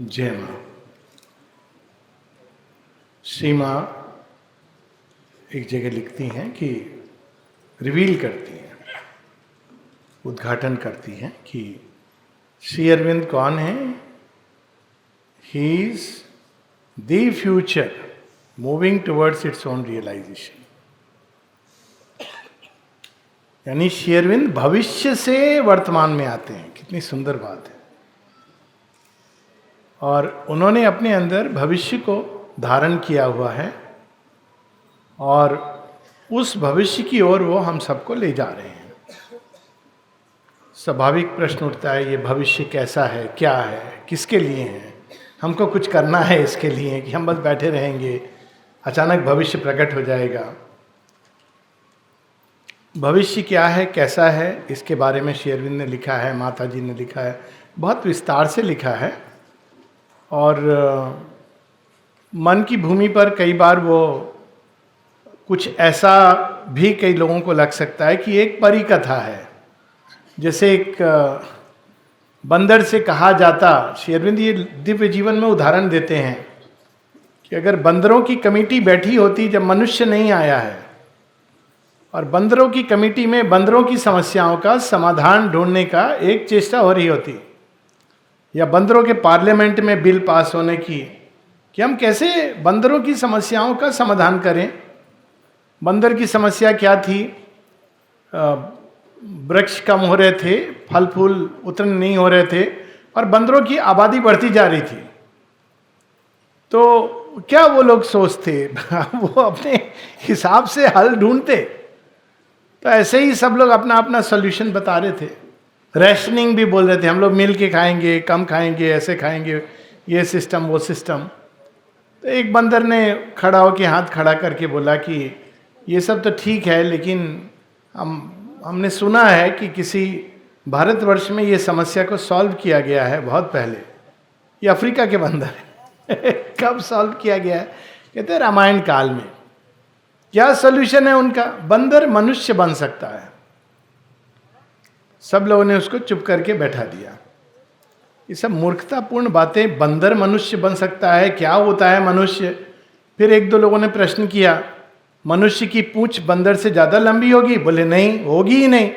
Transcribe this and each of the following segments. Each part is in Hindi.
जय मां। श्री मां एक जगह लिखती हैं कि रिवील करती हैं, उद्घाटन करती हैं कि श्री अरविंद कौन है। He is the future moving towards its own realisation. यानी श्री अरविंद भविष्य से वर्तमान में आते हैं। कितनी सुंदर बात है। और उन्होंने अपने अंदर भविष्य को धारण किया हुआ है और उस भविष्य की ओर वो हम सबको ले जा रहे हैं। स्वाभाविक प्रश्न उठता है, ये भविष्य कैसा है, क्या है, किसके लिए है? हमको कुछ करना है इसके लिए कि हम बस बैठे रहेंगे, अचानक भविष्य प्रकट हो जाएगा? भविष्य क्या है, कैसा है, इसके बारे में श्री अरविंद ने लिखा है, माता जी ने लिखा है, बहुत विस्तार से लिखा है। और मन की भूमि पर कई बार वो कुछ ऐसा भी कई लोगों को लग सकता है कि एक परी कथा है। जैसे एक बंदर से कहा जाता, श्री अरविंद ये दिव्य जीवन में उदाहरण देते हैं कि अगर बंदरों की कमेटी बैठी होती जब मनुष्य नहीं आया है, और बंदरों की कमेटी में बंदरों की समस्याओं का समाधान ढूंढने का एक चेष्टा हो रही होती, या बंदरों के पार्लियामेंट में बिल पास होने की कि हम कैसे बंदरों की समस्याओं का समाधान करें। बंदर की समस्या क्या थी? वृक्ष कम हो रहे थे, फल फूल उतने नहीं हो रहे थे, और बंदरों की आबादी बढ़ती जा रही थी। तो क्या वो लोग सोचते वो अपने हिसाब से हल ढूंढते। तो ऐसे ही सब लोग अपना अपना सॉल्यूशन बता रहे थे। रैशनिंग भी बोल रहे थे, हम लोग मिल के खाएंगे, कम खाएंगे, ऐसे खाएंगे, ये सिस्टम वो सिस्टम। तो एक बंदर ने खड़ा होकर हाथ खड़ा करके बोला कि ये सब तो ठीक है, लेकिन हमने सुना है कि किसी भारतवर्ष में ये समस्या को सॉल्व किया गया है बहुत पहले। ये अफ्रीका के बंदर है कब सॉल्व किया गया है? कहते हैं रामायण काल में। क्या सॉल्यूशन है उनका? बंदर मनुष्य बन सकता है। सब लोगों ने उसको चुप करके बैठा दिया। ये सब मूर्खतापूर्ण बातें। बंदर मनुष्य बन सकता है, क्या होता है मनुष्य? फिर एक दो लोगों ने प्रश्न किया, मनुष्य की पूंछ बंदर से ज्यादा लंबी होगी? बोले नहीं, होगी ही नहीं।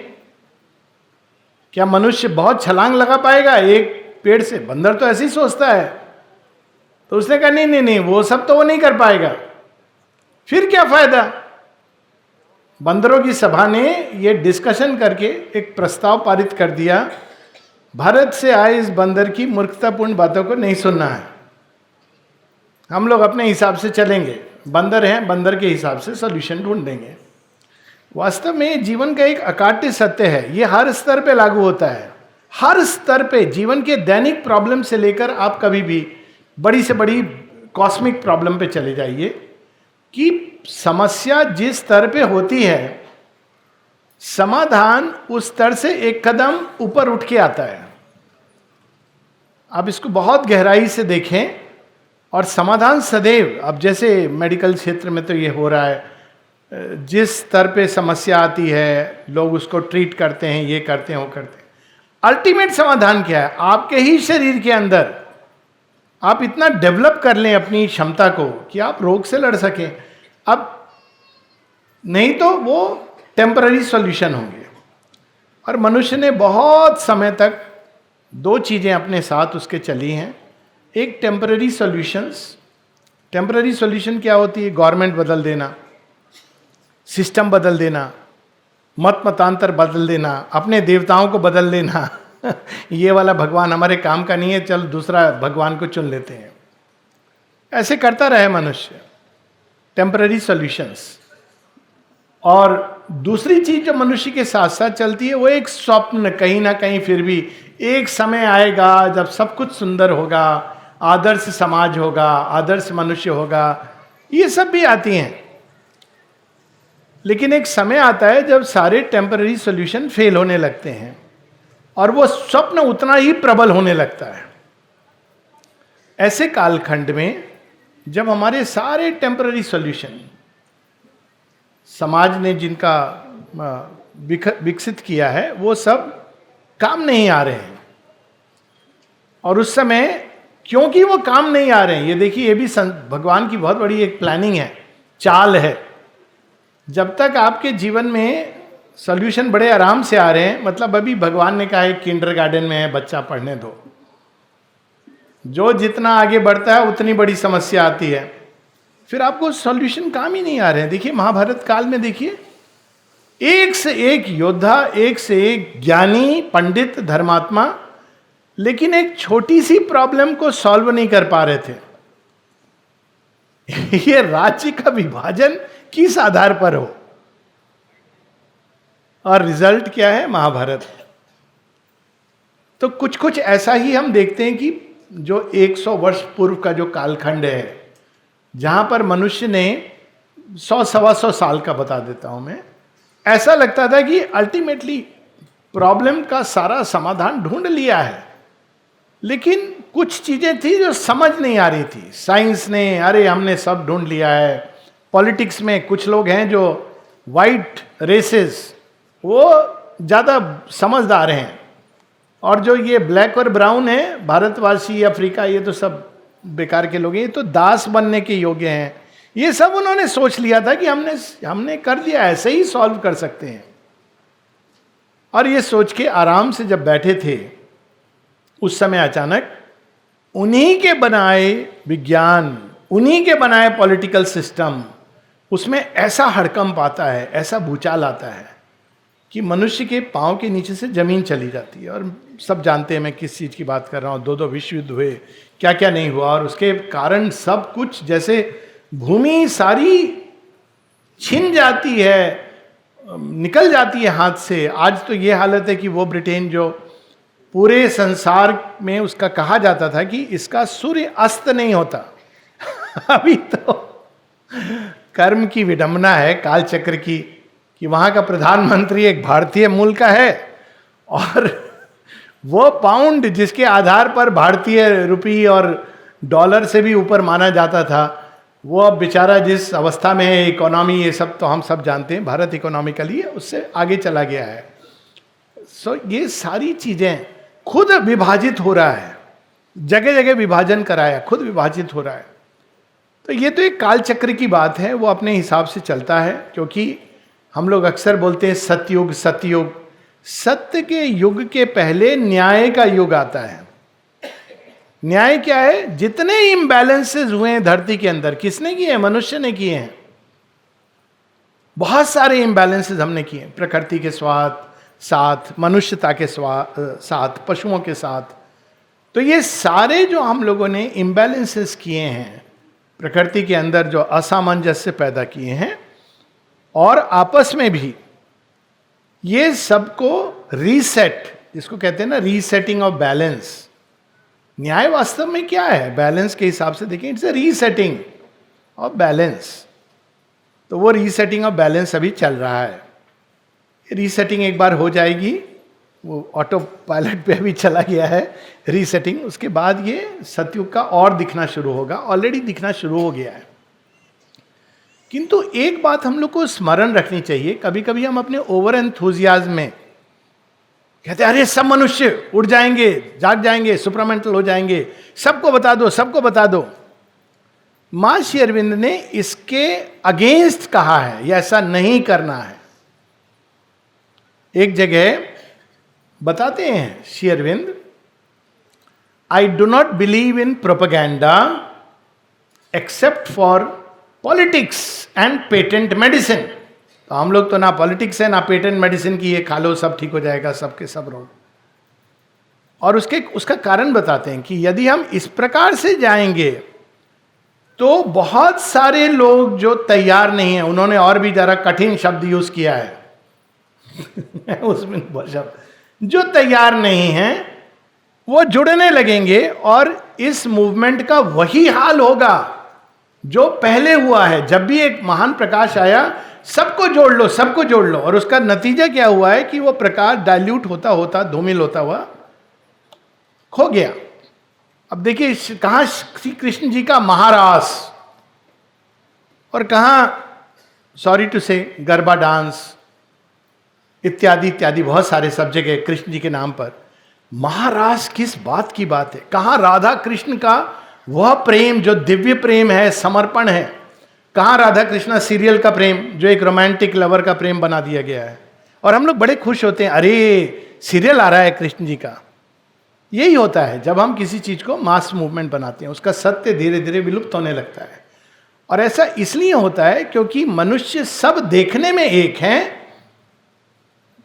क्या मनुष्य बहुत छलांग लगा पाएगा एक पेड़ से? बंदर तो ऐसे ही सोचता है। तो उसने कहा नहीं नहीं नहीं, वो सब तो वो नहीं कर पाएगा। फिर क्या फायदा? बंदरों की सभा ने ये डिस्कशन करके एक प्रस्ताव पारित कर दिया, भारत से आए इस बंदर की मूर्खतापूर्ण बातों को नहीं सुनना है, हम लोग अपने हिसाब से चलेंगे। बंदर हैं, बंदर के हिसाब से सॉल्यूशन ढूंढेंगे। वास्तव में जीवन का एक अकाट्य सत्य है, ये हर स्तर पे लागू होता है। हर स्तर पे जीवन के दैनिक प्रॉब्लम से लेकर आप कभी भी बड़ी से बड़ी कॉस्मिक प्रॉब्लम पे चले जाइए कि समस्या जिस स्तर पे होती है, समाधान उस स्तर से एक कदम ऊपर उठ के आता है। आप इसको बहुत गहराई से देखें। और समाधान सदैव, अब जैसे मेडिकल क्षेत्र में तो ये हो रहा है, जिस स्तर पे समस्या आती है लोग उसको ट्रीट करते हैं, ये करते हैं, वो करते हैं। अल्टीमेट समाधान क्या है? आपके ही शरीर के अंदर आप इतना डेवलप कर लें अपनी क्षमता को कि आप रोग से लड़ सकें। अब नहीं तो वो टेम्पररी सॉल्यूशन होंगे। और मनुष्य ने बहुत समय तक दो चीजें अपने साथ उसके चली हैं। एक टेम्पररी सॉल्यूशंस। टेम्पररी सॉल्यूशन क्या होती है? गवर्नमेंट बदल देना, सिस्टम बदल देना, मत मतांतर बदल देना, अपने देवताओं को बदल देना ये वाला भगवान हमारे काम का नहीं है, चल दूसरा भगवान को चुन लेते हैं। ऐसे करता रहे मनुष्य, टेम्पररी सॉल्यूशंस। और दूसरी चीज जो मनुष्य के साथ साथ चलती है वो एक स्वप्न, कहीं ना कहीं फिर भी एक समय आएगा जब सब कुछ सुंदर होगा, आदर्श समाज होगा, आदर्श मनुष्य होगा, ये सब भी आती हैं। लेकिन एक समय आता है जब सारे टेम्पररी सॉल्यूशन फेल होने लगते हैं और वो स्वप्न उतना ही प्रबल होने लगता है। ऐसे कालखंड में जब हमारे सारे टेम्पररी सॉल्यूशन समाज ने जिनका विकसित किया है वो सब काम नहीं आ रहे हैं, और उस समय क्योंकि वो काम नहीं आ रहे हैं। ये देखिए, ये भी भगवान की बहुत बड़ी एक प्लानिंग है, चाल है। जब तक आपके जीवन में सॉल्यूशन बड़े आराम से आ रहे हैं, मतलब अभी भगवान ने कहा है किंडरगार्टन में है, बच्चा पढ़ने दो। जो जितना आगे बढ़ता है उतनी बड़ी समस्या आती है, फिर आपको सॉल्यूशन काम ही नहीं आ रहे हैं। देखिए महाभारत काल में देखिए, एक से एक योद्धा, एक से एक ज्ञानी, पंडित, धर्मात्मा, लेकिन एक छोटी सी प्रॉब्लम को सॉल्व नहीं कर पा रहे थे। ये राज्य का विभाजन किस आधार पर हो, और रिजल्ट क्या है? महाभारत। तो कुछ कुछ ऐसा ही हम देखते हैं कि जो 100 वर्ष पूर्व का जो कालखंड है, जहां पर मनुष्य ने 100-125 साल का बता देता हूं मैं, ऐसा लगता था कि अल्टीमेटली प्रॉब्लम का सारा समाधान ढूंढ लिया है, लेकिन कुछ चीजें थी जो समझ नहीं आ रही थी। साइंस ने, अरे हमने सब ढूंढ लिया है। पॉलिटिक्स में कुछ लोग हैं जो वाइट रेसेस, वो ज्यादा समझदार हैं, और जो ये ब्लैक और ब्राउन है, भारतवासी, अफ्रीका, ये तो सब बेकार के लोग हैं, ये तो दास बनने के योग्य हैं। ये सब उन्होंने सोच लिया था कि हमने कर दिया, ऐसे ही सॉल्व कर सकते हैं। और ये सोच के आराम से जब बैठे थे, उस समय अचानक उन्हीं के बनाए विज्ञान, उन्हीं के बनाए पॉलिटिकल सिस्टम, उसमें ऐसा हड़कंप आता है, ऐसा भूचाल आता है कि मनुष्य के पांव के नीचे से जमीन चली जाती है। और सब जानते हैं मैं किस चीज की बात कर रहा हूँ। 2 विश्व युद्ध हुए, क्या क्या नहीं हुआ, और उसके कारण सब कुछ, जैसे भूमि सारी छिन जाती है, निकल जाती है हाथ से। आज तो ये हालत है कि वो ब्रिटेन जो पूरे संसार में उसका कहा जाता था कि इसका सूर्य अस्त नहीं होता, अभी तो कर्म की विडंबना है काल चक्र की, कि वहां का प्रधानमंत्री एक भारतीय मूल का है, और वो पाउंड जिसके आधार पर भारतीय रुपये और डॉलर से भी ऊपर माना जाता था, वो अब बेचारा जिस अवस्था में है, इकोनॉमी, ये सब तो हम सब जानते हैं, भारत इकोनॉमिकली उससे आगे चला गया है। सो ये सारी चीजें, खुद विभाजित हो रहा है, जगह जगह विभाजन कराया, खुद विभाजित हो रहा है। तो ये तो एक काल चक्र की बात है, वो अपने हिसाब से चलता है। क्योंकि हम लोग अक्सर बोलते हैं सतयुग सतयुग, सत्य के युग के पहले न्याय का युग आता है। न्याय क्या है? जितने इम्बैलेंसेस हुए हैं धरती के अंदर, किसने किए हैं? मनुष्य ने किए हैं। बहुत सारे इम्बैलेंसेस हमने किए हैं, प्रकृति के साथ, मनुष्यता के साथ, पशुओं के साथ। तो ये सारे जो हम लोगों ने इम्बैलेंसेस किए हैं प्रकृति के अंदर, जो असामंजस्य पैदा किए हैं, और आपस में भी, ये सबको रीसेट, जिसको कहते हैं ना रीसेटिंग ऑफ बैलेंस। न्याय वास्तव में क्या है? बैलेंस के हिसाब से देखें, it's a resetting of balance. तो वो रीसेटिंग ऑफ बैलेंस अभी चल रहा है। रीसेटिंग एक बार हो जाएगी, वो ऑटो पायलट पे अभी चला गया है रीसेटिंग, उसके बाद ये सतयुग का और दिखना शुरू होगा, ऑलरेडी दिखना शुरू हो गया है। किंतु एक बात हम लोग को स्मरण रखनी चाहिए, कभी कभी हम अपने ओवर एंथुजियाज्म में कहते हैं अरे सब मनुष्य उड़ जाएंगे, जाग जाएंगे, सुपरामेंटल हो जाएंगे, सबको बता दो, सबको बता दो। मां श्री अरविंद ने इसके अगेंस्ट कहा है, यह ऐसा नहीं करना है। एक जगह बताते हैं Shri Aurobindo, I do not believe in propaganda except for politics and patent medicine. तो हम लोग तो ना पॉलिटिक्स है ना पेटेंट मेडिसिन की ये खा लो सब ठीक हो जाएगा, सबके सब रोग। और उसका कारण बताते हैं कि यदि हम इस प्रकार से जाएंगे तो बहुत सारे लोग जो तैयार नहीं है, उन्होंने और भी जरा कठिन शब्द यूज किया है उसमें शब्द, जो तैयार नहीं है वो जुड़ने लगेंगे, और इस मूवमेंट का वही हाल होगा जो पहले हुआ है। जब भी एक महान प्रकाश आया, सबको जोड़ लो, सबको जोड़ लो, और उसका नतीजा क्या हुआ है कि वो प्रकाश डाइल्यूट होता होता, धूमिल होता हुआ खो गया। अब देखिए कहां श्री कृष्ण जी का महारास, और कहां सॉरी टू से गरबा डांस इत्यादि इत्यादि, बहुत सारे सब जगह कृष्ण जी के नाम पर। महाराज किस बात की बात है, कहाँ राधा कृष्ण का वह प्रेम जो दिव्य प्रेम है, समर्पण है, कहाँ राधा कृष्णा सीरियल का प्रेम जो एक रोमांटिक लवर का प्रेम बना दिया गया है। और हम लोग बड़े खुश होते हैं, अरे सीरियल आ रहा है कृष्ण जी का। यही होता है जब हम किसी चीज को मास मूवमेंट बनाते हैं, उसका सत्य धीरे धीरे विलुप्त होने लगता है। और ऐसा इसलिए होता है क्योंकि मनुष्य सब देखने में एक हैं,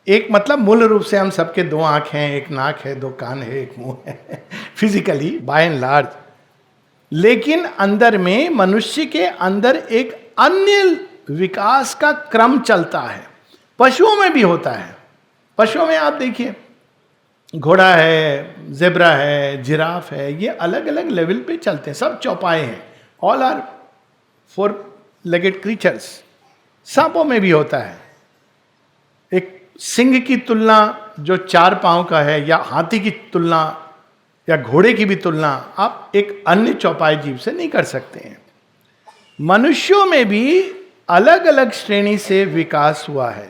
एक मतलब मूल रूप से हम सबके दो आंख हैं, एक नाक है, दो कान है, एक मुंह है फिजिकली बाय एंड लार्ज, लेकिन अंदर में मनुष्य के अंदर एक अन्य विकास का क्रम चलता है। पशुओं में भी होता है। पशुओं में आप देखिए, घोड़ा है, जेब्रा है, जिराफ है, ये अलग अलग लेवल पे चलते हैं, सब चौपाए हैं, all are four legged creatures. सांपों में भी होता है। एक सिंह की तुलना जो चार पांव का है, या हाथी की तुलना या घोड़े की भी तुलना आप एक अन्य चौपाई जीव से नहीं कर सकते हैं। मनुष्यों में भी अलग अलग श्रेणी से विकास हुआ है,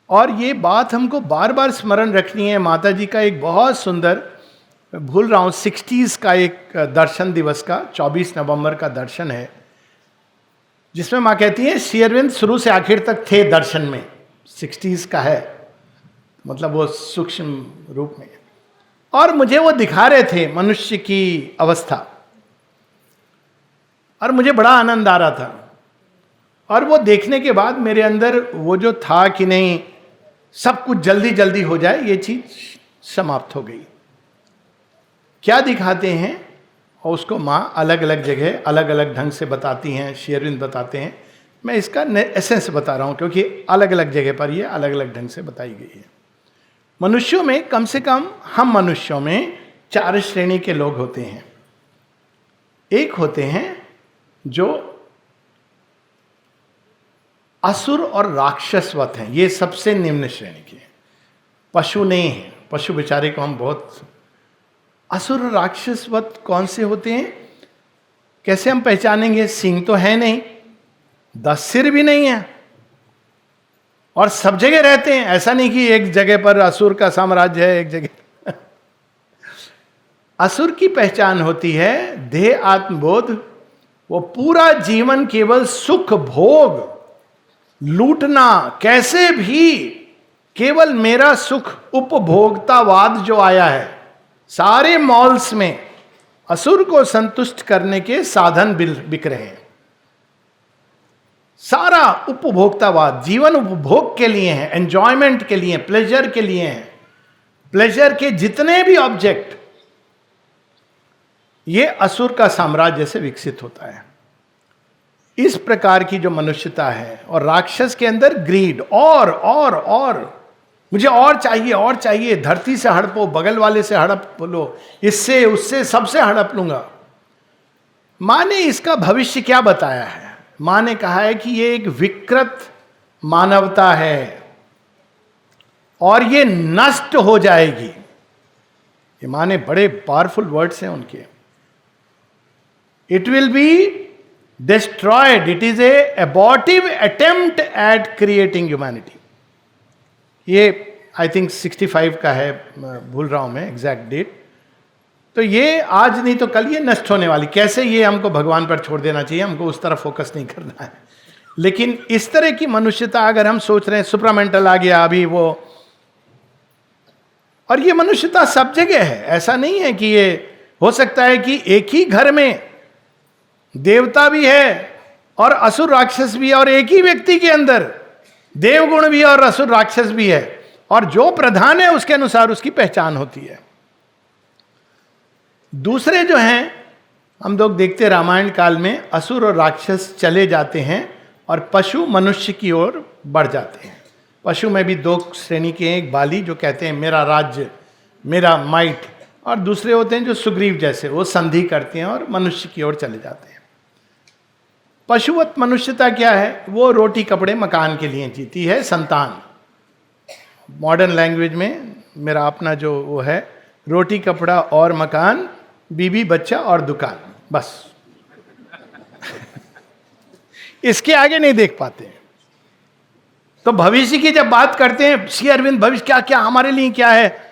और ये बात हमको बार बार स्मरण रखनी है। माता जी का एक बहुत सुंदर, भूल रहा हूं, 60s का एक दर्शन दिवस का 24 नवंबर का दर्शन है, जिसमें माँ कहती है श्री अरविंद शुरू से आखिर तक थे दर्शन में। 60s का है, मतलब वो सूक्ष्म रूप में, और मुझे वो दिखा रहे थे मनुष्य की अवस्था, और मुझे बड़ा आनंद आ रहा था। और वो देखने के बाद मेरे अंदर वो जो था कि नहीं सब कुछ जल्दी जल्दी हो जाए, ये चीज समाप्त हो गई। क्या दिखाते हैं, और उसको माँ अलग अलग जगह अलग अलग ढंग से बताती हैं, श्री अरविंद बताते हैं। मैं इसका एसेंस बता रहा हूँ क्योंकि अलग अलग जगह पर ये अलग अलग ढंग से बताई गई है। मनुष्यों में कम से कम, हम मनुष्यों में 4 श्रेणी के लोग होते हैं। एक होते हैं जो असुर और राक्षसवत हैं, ये सबसे निम्न श्रेणी के। पशु नहीं है, पशु बेचारे को हम बहुत, असुर राक्षसवत कौन से होते हैं, कैसे हम पहचानेंगे? सींग तो है नहीं, 10 सिर भी नहीं है, और सब जगह रहते हैं। ऐसा नहीं कि एक जगह पर असुर का साम्राज्य है, एक जगह असुर की पहचान होती है देह आत्मबोध। वो पूरा जीवन केवल सुख भोग लूटना, कैसे भी केवल मेरा सुख, उपभोक्तावाद जो आया है सारे मॉल्स में, असुर को संतुष्ट करने के साधन बिक रहे हैं। सारा उपभोक्तावाद, जीवन उपभोग के लिए है, एंजॉयमेंट के लिए, प्लेजर के लिए है। प्लेजर के जितने भी ऑब्जेक्ट, ये असुर का साम्राज्य से विकसित होता है। इस प्रकार की जो मनुष्यता है, और राक्षस के अंदर ग्रीड, और मुझे और चाहिए, और चाहिए, धरती से हड़पो, बगल वाले से हड़प लो, इससे उससे सबसे हड़प लूंगा। मां ने इसका भविष्य क्या बताया है? मां ने कहा है कि ये एक विकृत मानवता है और ये नष्ट हो जाएगी। ये मां ने बड़े पावरफुल वर्ड्स हैं उनके। It will be destroyed. It is a abortive attempt at creating humanity. ये आई थिंक 65 का है, भूल रहा हूं मैं एग्जैक्ट डेट। तो ये आज नहीं तो कल ये नष्ट होने वाली। कैसे, ये हमको भगवान पर छोड़ देना चाहिए, हमको उस तरफ फोकस नहीं करना है। लेकिन इस तरह की मनुष्यता अगर हम सोच रहे हैं, सुपरामेंटल आ गया अभी वो, और ये मनुष्यता सब जगह है। ऐसा नहीं है कि ये, हो सकता है कि एक ही घर में देवता भी है और असुर राक्षस भी है, और एक ही व्यक्ति के अंदर देवगुण भी है और असुर राक्षस भी है, और जो प्रधान है उसके अनुसार उसकी पहचान होती है। दूसरे जो हैं, हम लोग देखते रामायण काल में असुर और राक्षस चले जाते हैं और पशु मनुष्य की ओर बढ़ जाते हैं। पशु में भी 2 श्रेणी के हैं, एक बाली जो कहते हैं मेरा राज्य, मेरा माइट, और दूसरे होते हैं जो सुग्रीव जैसे, वो संधि करते हैं और मनुष्य की ओर चले जाते हैं। पशुवत मनुष्यता क्या है? वो रोटी कपड़े मकान के लिए जीती है, संतान। मॉडर्न लैंग्वेज में मेरा अपना जो वो है, रोटी कपड़ा और मकान, बीबी बच्चा और दुकान, बस इसके आगे नहीं देख पाते। तो भविष्य की जब बात करते हैं श्री अरविंद, भविष्य क्या क्या हमारे लिए क्या है,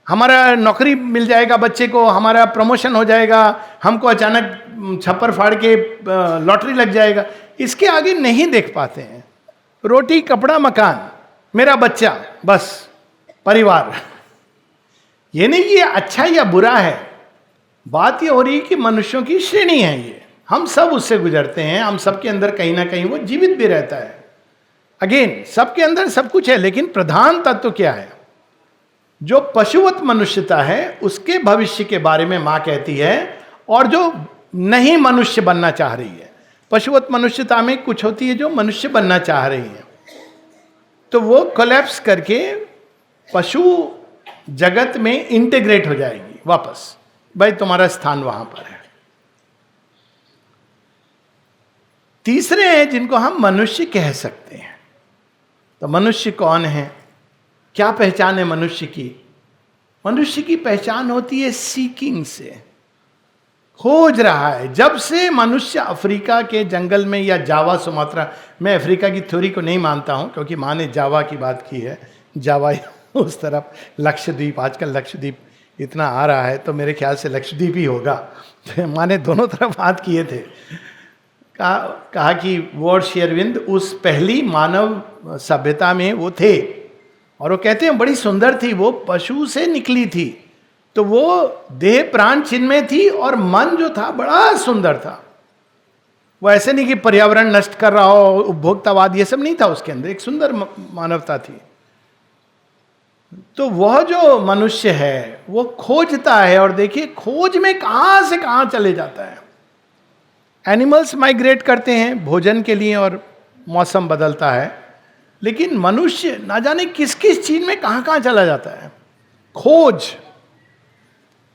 हमारा नौकरी मिल जाएगा बच्चे को, हमारा प्रमोशन हो जाएगा, हमको अचानक छप्पर फाड़ के लॉटरी लग जाएगा, इसके आगे नहीं देख पाते हैं। रोटी कपड़ा मकान, मेरा बच्चा, बस परिवार। ये नहीं कि ये अच्छा या बुरा है, बात ये हो रही है कि मनुष्यों की श्रेणी है ये, हम सब उससे गुजरते हैं, हम सबके अंदर कहीं ना कहीं वो जीवित भी रहता है। अगेन सबके अंदर सब कुछ है, लेकिन प्रधान तत्व क्या है? जो पशुवत मनुष्यता है उसके भविष्य के बारे में मां कहती है, और जो नहीं मनुष्य बनना चाह रही है। पशुवत मनुष्यता में कुछ होती है जो मनुष्य बनना चाह रही है, तो वो कोलैप्स करके पशु जगत में इंटीग्रेट हो जाएगी वापस, भाई तुम्हारा स्थान वहां पर है। तीसरे हैं जिनको हम मनुष्य कह सकते हैं। तो मनुष्य कौन है, क्या पहचान है मनुष्य की? मनुष्य की पहचान होती है सीकिंग से, खोज रहा है। जब से मनुष्य अफ्रीका के जंगल में या जावा सुमात्रा, मैं अफ्रीका की थ्योरी को नहीं मानता हूं क्योंकि माँ ने जावा की बात की है, जावा उस तरफ, लक्षद्वीप, आजकल लक्षद्वीप इतना आ रहा है तो मेरे ख्याल से लक्षद्वीप ही होगा। तो माँ ने दोनों तरफ बात किए थे, कहा कि वो और श्री अरविंद उस पहली मानव सभ्यता में वो थे, और वो कहते हैं बड़ी सुंदर थी, वो पशु से निकली थी, तो वो देह प्राण चिन्मय थी और मन जो था बड़ा सुंदर था। वो ऐसे नहीं कि पर्यावरण नष्ट कर रहा हो, उपभोक्तावाद, ये सब नहीं था उसके अंदर, एक सुंदर मानवता थी। तो वह जो मनुष्य है वो खोजता है, और देखिए खोज में कहां से कहां चले जाता है। एनिमल्स माइग्रेट करते हैं भोजन के लिए और मौसम बदलता है, लेकिन मनुष्य ना जाने किस किस चीज में कहां कहां चला जाता है। खोज,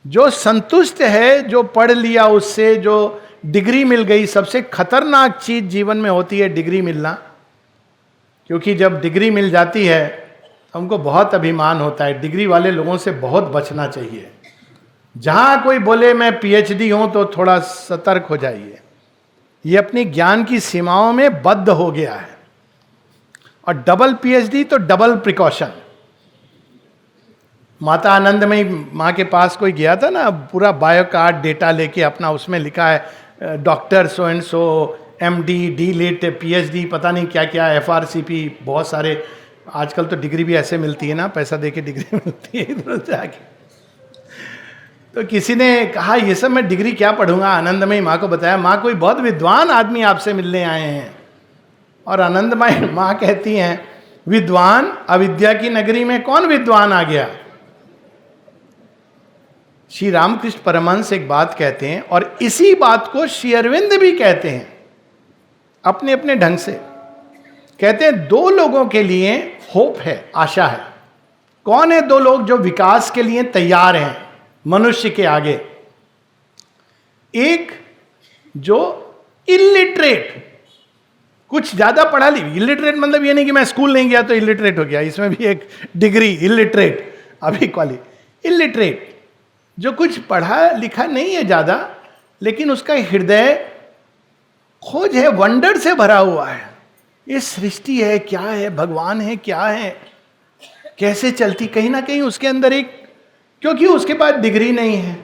जो संतुष्ट है, जो पढ़ लिया, उससे जो डिग्री मिल गई, सबसे खतरनाक चीज जीवन में होती है डिग्री मिलना, क्योंकि जब डिग्री मिल जाती है हमको बहुत अभिमान होता है। डिग्री वाले लोगों से बहुत बचना चाहिए। जहां कोई बोले मैं पीएचडी हूं तो थोड़ा सतर्क हो जाइए, ये अपनी ज्ञान की सीमाओं में बद्ध हो गया है। और डबल पीएचडी तो डबल प्रिकॉशन। माता आनंदमयी माँ के पास कोई गया था ना, पूरा बायो कार्ड डेटा लेके अपना, उसमें लिखा है doctor so and so, MD, D Litt, PhD, पता नहीं क्या क्या, एफआरसीपी, बहुत सारे। आजकल तो डिग्री भी ऐसे मिलती है ना, पैसा देके डिग्री मिलती है इधर से आके। तो किसी ने कहा ये सब मैं डिग्री क्या पढ़ूंगा, आनंदमयी माँ को बताया, माँ कोई बहुत विद्वान आदमी आपसे मिलने आए हैं। और आनंदमयी माँ कहती हैं विद्वान, अविद्या की नगरी में कौन विद्वान आ गया? श्री रामकृष्ण परमहंस एक बात कहते हैं, और इसी बात को श्री अरविंद भी कहते हैं अपने अपने ढंग से। कहते हैं दो लोगों के लिए होप है, आशा है। कौन है दो लोग जो विकास के लिए तैयार हैं मनुष्य के आगे? एक जो इलिटरेट, कुछ ज्यादा पढ़ा ली, इलिटरेट मतलब ये नहीं कि मैं स्कूल नहीं गया तो इलिटरेट हो गया, इसमें भी एक डिग्री इलिटरेट, अभी क्वालिटी इलिटरेट, जो कुछ पढ़ा लिखा नहीं है ज्यादा, लेकिन उसका हृदय खोज है, वंडर से भरा हुआ है। ये सृष्टि है, क्या है, भगवान है, क्या है, कैसे चलती, कहीं ना कहीं उसके अंदर एक, क्योंकि उसके पास डिग्री नहीं है,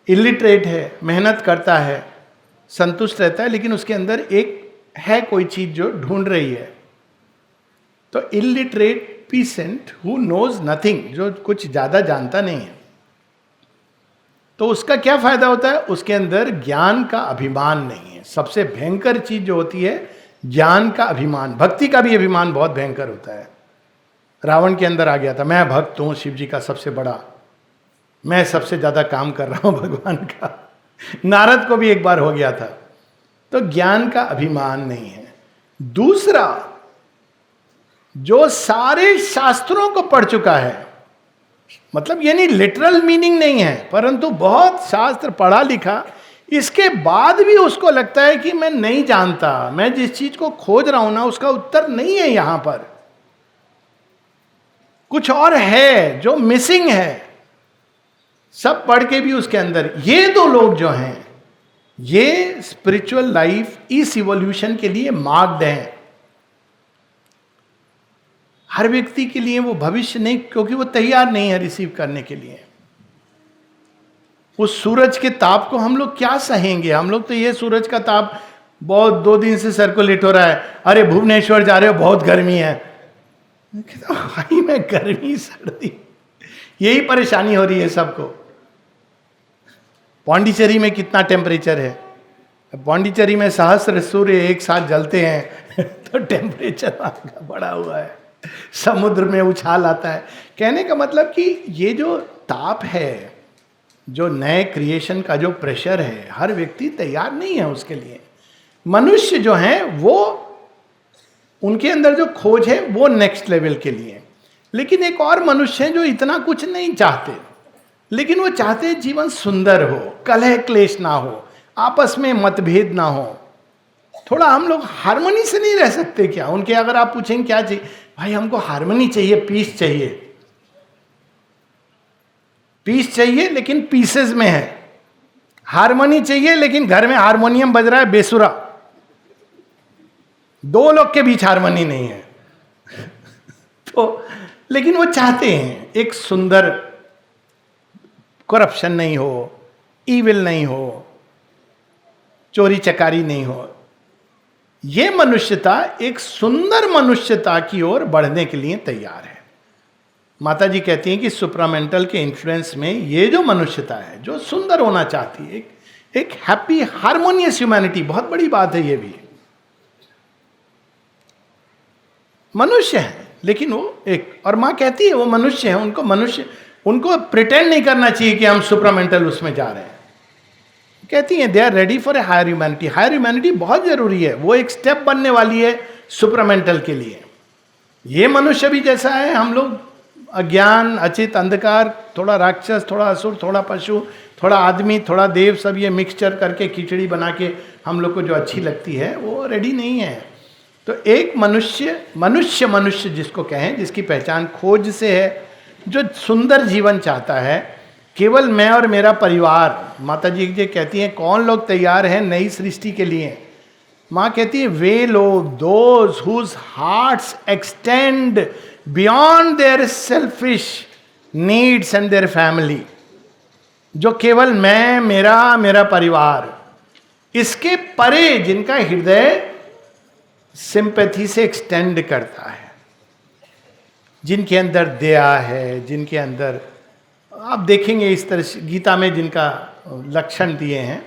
इलिटरेट है, मेहनत करता है, संतुष्ट रहता है, लेकिन उसके अंदर एक है कोई चीज जो ढूंढ रही है। तो illiterate peasant who knows nothing, जो कुछ ज्यादा जानता नहीं है, तो उसका क्या फायदा होता है? उसके अंदर ज्ञान का अभिमान नहीं है। सबसे भयंकर चीज जो होती है ज्ञान का अभिमान। भक्ति का भी अभिमान बहुत भयंकर होता है। रावण के अंदर आ गया था, मैं भक्त हूं शिव जी का सबसे बड़ा, मैं सबसे ज्यादा काम कर रहा हूं भगवान का। नारद को भी एक बार हो गया था। तो ज्ञान का अभिमान नहीं है। दूसरा, जो सारे शास्त्रों को पढ़ चुका है, मतलब ये नहीं लिटरल मीनिंग नहीं है, परंतु बहुत शास्त्र पढ़ा लिखा, इसके बाद भी उसको लगता है कि मैं नहीं जानता, मैं जिस चीज को खोज रहा हूं ना उसका उत्तर नहीं है, यहां पर कुछ और है जो मिसिंग है, सब पढ़ के भी उसके अंदर। ये दो लोग जो हैं, ये स्पिरिचुअल लाइफ इस इवोल्यूशन के लिए मार्क्ड हैं। हर व्यक्ति के लिए वो भविष्य नहीं, क्योंकि वो तैयार नहीं है रिसीव करने के लिए। उस सूरज के ताप को हम लोग क्या सहेंगे? हम लोग तो ये सूरज का ताप बहुत 2 दिन से सर्कुलेट हो रहा है, अरे भुवनेश्वर जा रहे हो बहुत गर्मी है। भाई मैं गर्मी सर्दी यही परेशानी हो रही है सबको। पौंडीचेरी में कितना टेम्परेचर है? पौंडीचेरी में सहस्त्र सूर्य एक साथ जलते हैं तो टेम्परेचर बढ़ा हुआ है, समुद्र में उछाल आता है। कहने का मतलब कि ये जो ताप है, जो नए क्रिएशन का जो प्रेशर है, हर व्यक्ति तैयार नहीं है उसके लिए। मनुष्य जो हैं वो, उनके अंदर जो खोज है वो नेक्स्ट लेवल के लिए। लेकिन एक और मनुष्य है जो इतना कुछ नहीं चाहते, लेकिन वो चाहते जीवन सुंदर हो, कलह क्लेश ना हो, आपस में मतभेद ना हो। थोड़ा हम लोग हार्मनी से नहीं रह सकते क्या? उनके अगर आप पूछेंगे क्या चाहिए, भाई हमको हार्मनी चाहिए, पीस चाहिए। पीस चाहिए लेकिन पीसेस में है, हार्मनी चाहिए लेकिन घर में हारमोनियम बज रहा है बेसुरा, 2 लोग के बीच हार्मनी नहीं है। तो लेकिन वो चाहते हैं एक सुंदर, करप्शन नहीं हो, ईविल नहीं हो, चोरी चकारी नहीं हो। ये मनुष्यता एक सुंदर मनुष्यता की ओर बढ़ने के लिए तैयार है। माता जी कहती हैं कि सुप्रामेंटल के इन्फ्लुएंस में ये जो मनुष्यता है, जो सुंदर होना चाहती है, एक हैप्पी हार्मोनियस ह्यूमैनिटी, बहुत बड़ी बात है ये भी। मनुष्य है लेकिन वो एक, और माँ कहती है वो मनुष्य है, उनको प्रिटेंड नहीं करना चाहिए कि हम सुप्रामेंटल उसमें जा रहे हैं। कहती हैं they are ready for a higher humanity. Higher humanity बहुत जरूरी है, वो एक स्टेप बनने वाली है सुप्रामेंटल के लिए। ये मनुष्य भी जैसा है, हम लोग अज्ञान, अचित, अंधकार, थोड़ा राक्षस, थोड़ा असुर, थोड़ा पशु, थोड़ा आदमी, थोड़ा देव, सब ये मिक्सचर करके खिचड़ी बना के हम लोग को जो अच्छी लगती है वो रेडी नहीं है। तो एक मनुष्य जिसको कहें, जिसकी पहचान खोज से है, जो सुंदर जीवन चाहता है, केवल मैं और मेरा परिवार। माता जी जी कहती हैं कौन लोग तैयार हैं नई सृष्टि के लिए? माँ कहती है वे लोग, those whose hearts extend beyond their selfish needs and their family, जो केवल मैं, मेरा परिवार, इसके परे जिनका हृदय सिंपैथी से एक्सटेंड करता है, जिनके अंदर दया है, जिनके अंदर, आप देखेंगे इस तरह से गीता में जिनका लक्षण दिए हैं,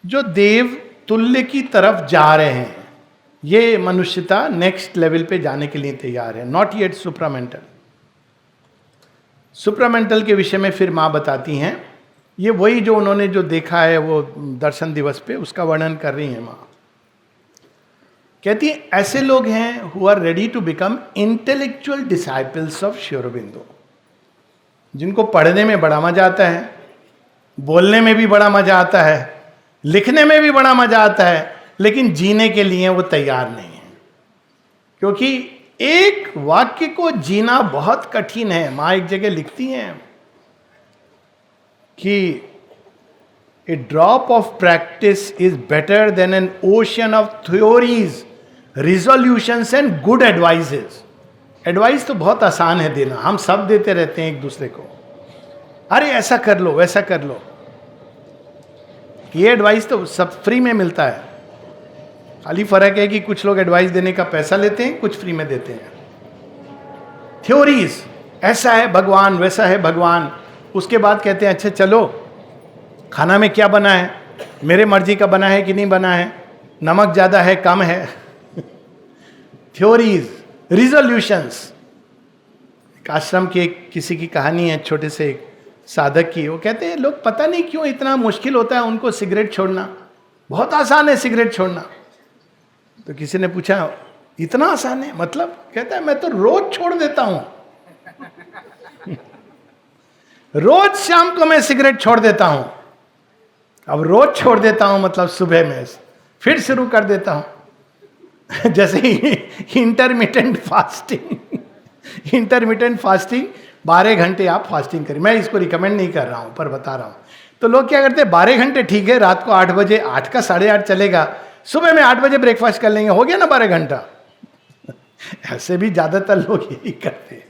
जो देव तुल्य की तरफ जा रहे हैं, ये मनुष्यता नेक्स्ट लेवल पे जाने के लिए तैयार है। Not yet supramental. सुप्रामेंटल के विषय में फिर माँ बताती हैं, ये वही जो उन्होंने जो देखा है वो दर्शन दिवस पे, उसका वर्णन कर रही हैं माँ। कहती है ऐसे लोग हैं who are ready to become intellectual disciples of Shri Aurobindo, जिनको पढ़ने में बड़ा मजा आता है, बोलने में भी बड़ा मजा आता है, लिखने में भी बड़ा मजा आता है, लेकिन जीने के लिए वो तैयार नहीं है। क्योंकि एक वाक्य को जीना बहुत कठिन है। माँ एक जगह लिखती हैं कि a drop of practice is better than an ocean of theories, resolutions and good advices. Advice तो बहुत आसान है देना, हम सब देते रहते हैं एक दूसरे को, अरे ऐसा कर लो, वैसा कर लो। ये एडवाइस तो सब फ्री में मिलता है, खाली फर्क है कि कुछ लोग एडवाइस देने का पैसा लेते हैं, कुछ फ्री में देते हैं। थ्योरीज, ऐसा है भगवान, वैसा है भगवान, उसके बाद कहते हैं अच्छा चलो खाना में क्या बना है, मेरे मर्जी का बना है कि नहीं बना है, नमक ज़्यादा है कम है। Theories, resolutions. एक आश्रम की किसी की कहानी है, छोटे से एक साधक की। वो कहते हैं लोग पता नहीं क्यों इतना मुश्किल होता है उनको सिगरेट छोड़ना, बहुत आसान है सिगरेट छोड़ना। तो किसी ने पूछा इतना आसान है मतलब? कहता है मैं तो रोज छोड़ देता हूं। रोज शाम को मैं सिगरेट छोड़ देता हूं। अब रोज छोड़ देता हूं मतलब सुबह में फिर शुरू कर देता हूं। जैसे इंटरमिटेंट फास्टिंग। इंटरमिटेंट फास्टिंग 12 घंटे आप फास्टिंग करें। मैं इसको रिकमेंड नहीं कर रहा हूं पर बता रहा हूं। तो लोग क्या करते हैं 12 घंटे ठीक है, रात को 8 बजे, 8 का 8:30 चलेगा, सुबह में 8 बजे ब्रेकफास्ट कर लेंगे, हो गया ना 12 घंटा। ऐसे भी ज्यादातर लोग यही करते हैं।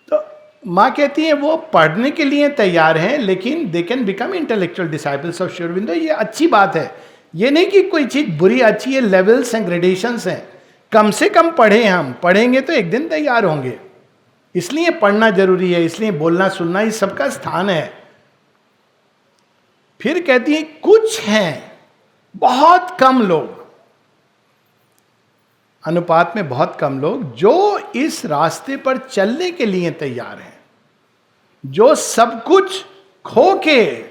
तो माँ कहती है वो पढ़ने के लिए तैयार हैं, लेकिन they can become intellectual disciples of Shri Aurobindo. ये अच्छी बात है, ये नहीं कि कोई चीज बुरी अच्छी है, लेवल्स एंड ग्रेडेशंस हैं। कम से कम पढ़े, हम पढ़ेंगे तो एक दिन तैयार होंगे। इसलिए पढ़ना जरूरी है, इसलिए बोलना सुनना इस सबका स्थान है। फिर कहती है कुछ हैं, बहुत कम लोग, अनुपात में बहुत कम लोग, जो इस रास्ते पर चलने के लिए तैयार हैं, जो सब कुछ खो के,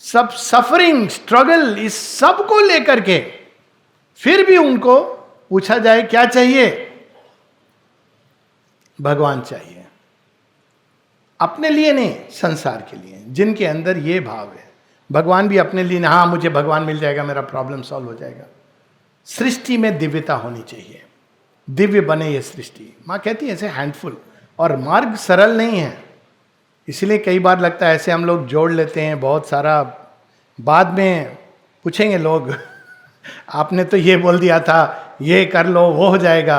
सब सफरिंग स्ट्रगल, इस सब को लेकर के, फिर भी उनको पूछा जाए क्या चाहिए, भगवान चाहिए। अपने लिए नहीं, संसार के लिए, जिनके अंदर ये भाव है। भगवान भी अपने लिए, हाँ मुझे भगवान मिल जाएगा, मेरा प्रॉब्लम सॉल्व हो जाएगा। सृष्टि में दिव्यता होनी चाहिए, दिव्य बने ये सृष्टि। माँ कहती है ऐसे हैंडफुल, और मार्ग सरल नहीं है। इसलिए कई बार लगता है ऐसे हम लोग जोड़ लेते हैं बहुत सारा, बाद में पूछेंगे लोग आपने तो ये बोल दिया था, ये कर लो वो हो जाएगा।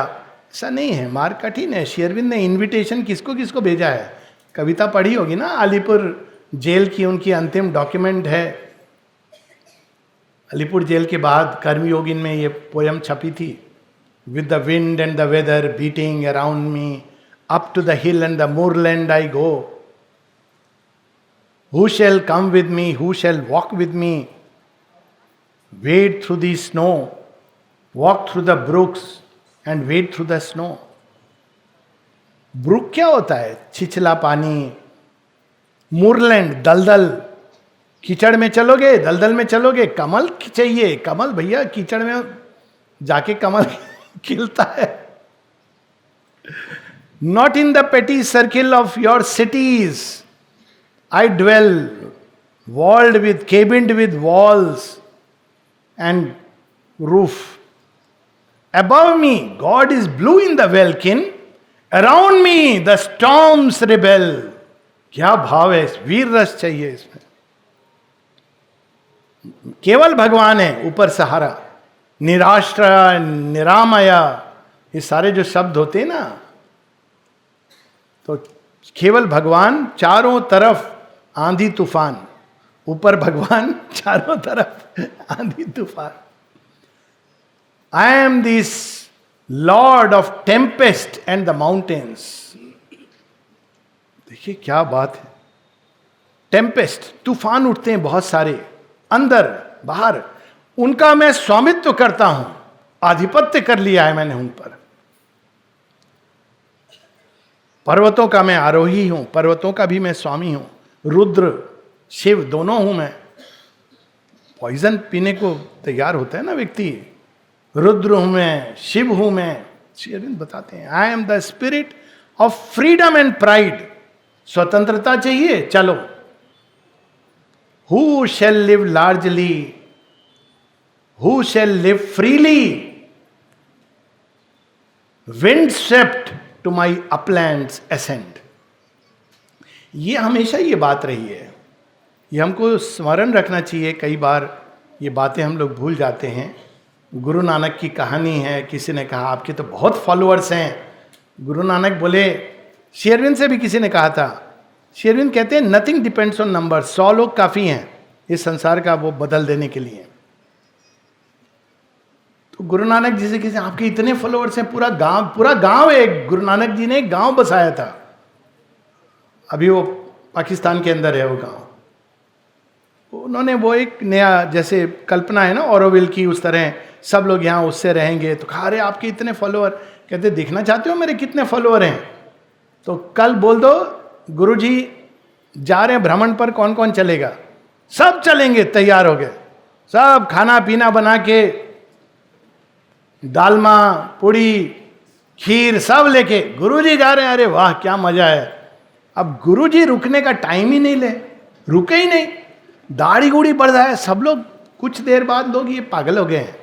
ऐसा नहीं है, मार्ग कठिन है। श्री अरविंद ने इन्विटेशन किसको किसको भेजा है, कविता पढ़ी होगी ना, अलीपुर जेल की उनकी अंतिम डॉक्यूमेंट है। अलीपुर जेल के बाद कर्मयोगिन में ये पोयम छपी थी। With the wind and the weather beating around me, up to the hill and the moorland I go. Who shall come with me? Who shall walk with me? Wade through the snow, walk through the brooks and wade through the snow. Brook क्या होता है? छिछला पानी। मूरलैंड दलदल, कीचड़ में चलोगे, दलदल में चलोगे, कमल चाहिए। कमल भैया कीचड़ में जाके कमल खिलता है। Not in the petty circle of your cities I dwell, walled with, cabined with walls and roof. Above me God is blue in the welkin, around me the storms rebel. क्या भाव है, वीर रस चाहिए इसमें। केवल भगवान है ऊपर सहारा, निराश्रय, निरामया, ये सारे जो शब्द होते हैं ना, तो केवल भगवान, चारों तरफ आंधी तूफान, ऊपर भगवान, चारों तरफ आंधी तूफान. I am this Lord of Tempest and the mountains. देखिए क्या बात है, टेम्पेस्ट, तूफान उठते हैं बहुत सारे, अंदर बाहर, उनका मैं स्वामित्व करता हूं, आधिपत्य कर लिया है मैंने उन पर. पर्वतों का मैं आरोही हूं, पर्वतों का भी मैं स्वामी हूं. रुद्र शिव दोनों हूं मैं. पॉइजन पीने को तैयार होता है ना व्यक्ति. रुद्र हूं मैं, शिव हूं मैं. श्री अरविंद बताते हैं I am the spirit of freedom and pride. स्वतंत्रता चाहिए, चलो. Who shall live largely, who shall live freely, wind swept to my uplands ascend. ये हमेशा ये बात रही है, ये हमको स्मरण रखना चाहिए. कई बार ये बातें हम लोग भूल जाते हैं. गुरु नानक की कहानी है. किसी ने कहा आपके तो बहुत फॉलोअर्स हैं. गुरु नानक बोले, श्री अरविंद से भी किसी ने कहा था, श्री अरविंद कहते हैं नथिंग डिपेंड्स ऑन नंबर. 100 लोग काफी हैं इस संसार का वो बदल देने के लिए. तो गुरु नानक जी से किसी, आपके इतने फॉलोअर्स हैं, पूरा गांव है. गुरु नानक जी ने एक गांव बसाया था, अभी वो पाकिस्तान के अंदर है वो गांव. उन्होंने वो एक नया, जैसे कल्पना है ना ऑरोविल की, उस तरह सब लोग यहाँ उससे रहेंगे. तो कहा अरे आपके इतने फॉलोअर, कहते देखना चाहते हो मेरे कितने फॉलोअर हैं? तो कल बोल दो गुरुजी जा रहे हैं भ्रमण पर, कौन कौन चलेगा? सब चलेंगे, तैयार हो गए. सब खाना पीना बना के, दालमा पूड़ी खीर सब लेके गुरुजी जा रहे हैं. अरे वाह क्या मजा है. अब गुरुजी रुकने का टाइम ही नहीं ले, रुके ही नहीं. दाढ़ी गुड़ी बढ़ रहा है सब लोग. कुछ देर बाद लोग ये पागल हो गए हैं.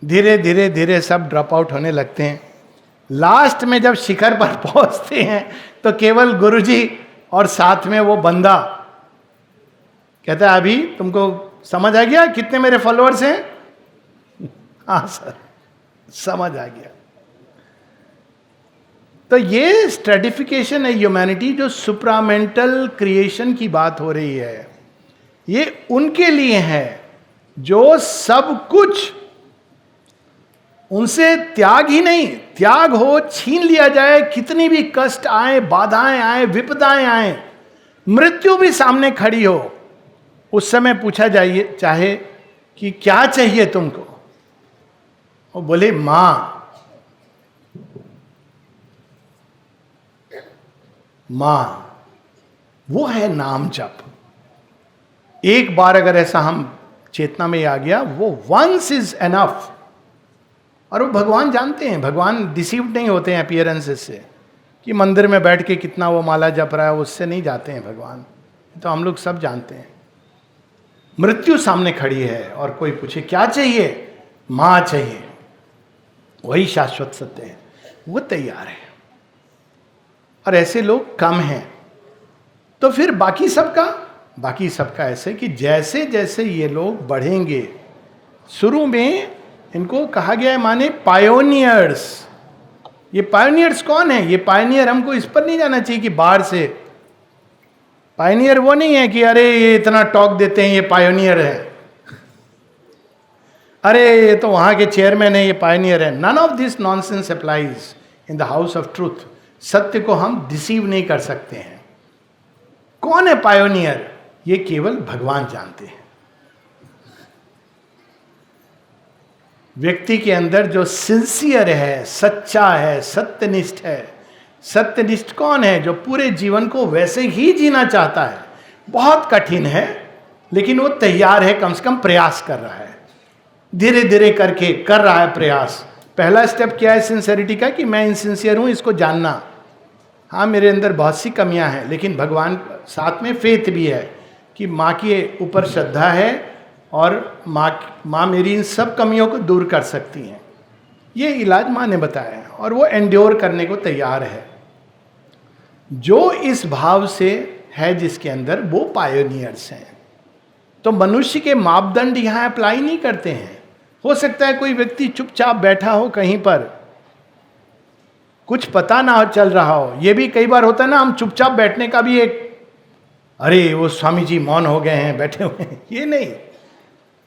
धीरे धीरे धीरे सब ड्रॉप आउट होने लगते हैं. लास्ट में जब शिखर पर पहुंचते हैं तो केवल गुरुजी और साथ में वो बंदा कहता है अभी तुमको समझ आ गया कितने मेरे फॉलोअर्स हैं? हाँ सर. समझ आ गया। तो ये स्ट्रेटिफिकेशन है ह्यूमैनिटी, जो सुप्रामेंटल क्रिएशन की बात हो रही है, ये उनके लिए है जो सब कुछ उनसे त्याग ही नहीं, त्याग हो, छीन लिया जाए, कितनी भी कष्ट आए, बाधाएं आए, विपदाएं आए, मृत्यु भी सामने खड़ी हो, उस समय पूछा जाइए चाहे कि क्या चाहिए तुमको, वो बोले मां, मां। वो है नाम जप। एक बार अगर ऐसा हम चेतना में आ गया, वो वंस इज एनफ। और वो भगवान जानते हैं, भगवान डिसीव्ड नहीं होते हैं अपीयरेंसेस से, कि मंदिर में बैठ के कितना वो माला जप रहा है, उससे नहीं जाते हैं भगवान। तो हम लोग सब जानते हैं, मृत्यु सामने खड़ी है और कोई पूछे क्या चाहिए, मां चाहिए, वही शाश्वत सत्य है, वो तैयार है। और ऐसे लोग कम हैं। तो फिर बाकी सबका ऐसे कि जैसे जैसे ये लोग बढ़ेंगे, शुरू में इनको कहा गया है माने पायोनियर्स। ये पायोनियर्स कौन है? ये पायोनियर हमको इस पर नहीं जाना चाहिए कि बाहर से। पायोनियर वो नहीं है कि अरे ये इतना टॉक देते हैं, ये पायोनियर है, अरे ये तो वहां के चेयरमैन है, ये पायोनियर है। None of this nonsense applies in the house of truth. सत्य को हम डिसीव नहीं कर सकते हैं। कौन है पायोनियर? ये केवल भगवान जानते हैं। व्यक्ति के अंदर जो सिंसियर है, सच्चा है, सत्यनिष्ठ है। सत्यनिष्ठ कौन है? जो पूरे जीवन को वैसे ही जीना चाहता है। बहुत कठिन है, लेकिन वो तैयार है, कम से कम प्रयास कर रहा है, धीरे धीरे करके कर रहा है प्रयास। पहला स्टेप क्या है सिंसियरिटी का? कि मैं इनसिंसियर हूं, इसको जानना। हाँ, मेरे अंदर बहुत सी कमियां हैं, लेकिन भगवान साथ में फेथ भी है कि माँ के ऊपर श्रद्धा है और माँ मेरी इन सब कमियों को दूर कर सकती हैं। ये इलाज माँ ने बताया है और वो एंड्योर करने को तैयार है। जो इस भाव से है जिसके अंदर, वो पायोनियर्स हैं। तो मनुष्य के मापदंड यहाँ अप्लाई नहीं करते हैं। हो सकता है कोई व्यक्ति चुपचाप बैठा हो कहीं पर, कुछ पता ना चल रहा हो। ये भी कई बार होता है ना, हम चुपचाप बैठने का भी एक, अरे वो स्वामी जी मौन हो गए हैं, बैठे हुए हैं, ये नहीं।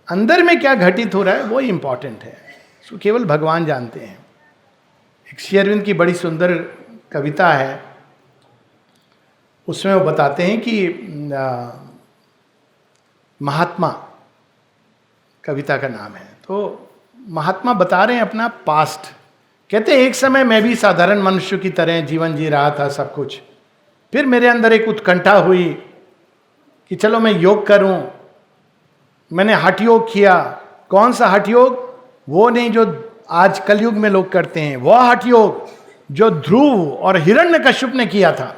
अंदर में क्या घटित हो रहा है वो इंपॉर्टेंट है, इसको केवल भगवान जानते हैं। एक श्री अरविंद की बड़ी सुंदर कविता है, उसमें वो बताते हैं कि महात्मा कविता का नाम है। तो महात्मा बता रहे हैं अपना पास्ट। कहते हैं एक समय मैं भी साधारण मनुष्य की तरह जीवन जी रहा था, सब कुछ। फिर मेरे अंदर एक उत्कंठा हुई कि चलो मैं योग करूं। मैंने हठ योग किया। कौन सा हठ योग? वो नहीं जो आज कलयुग में लोग करते हैं, वह हठ योग जो ध्रुव और हिरण्यकश्यप ने किया था।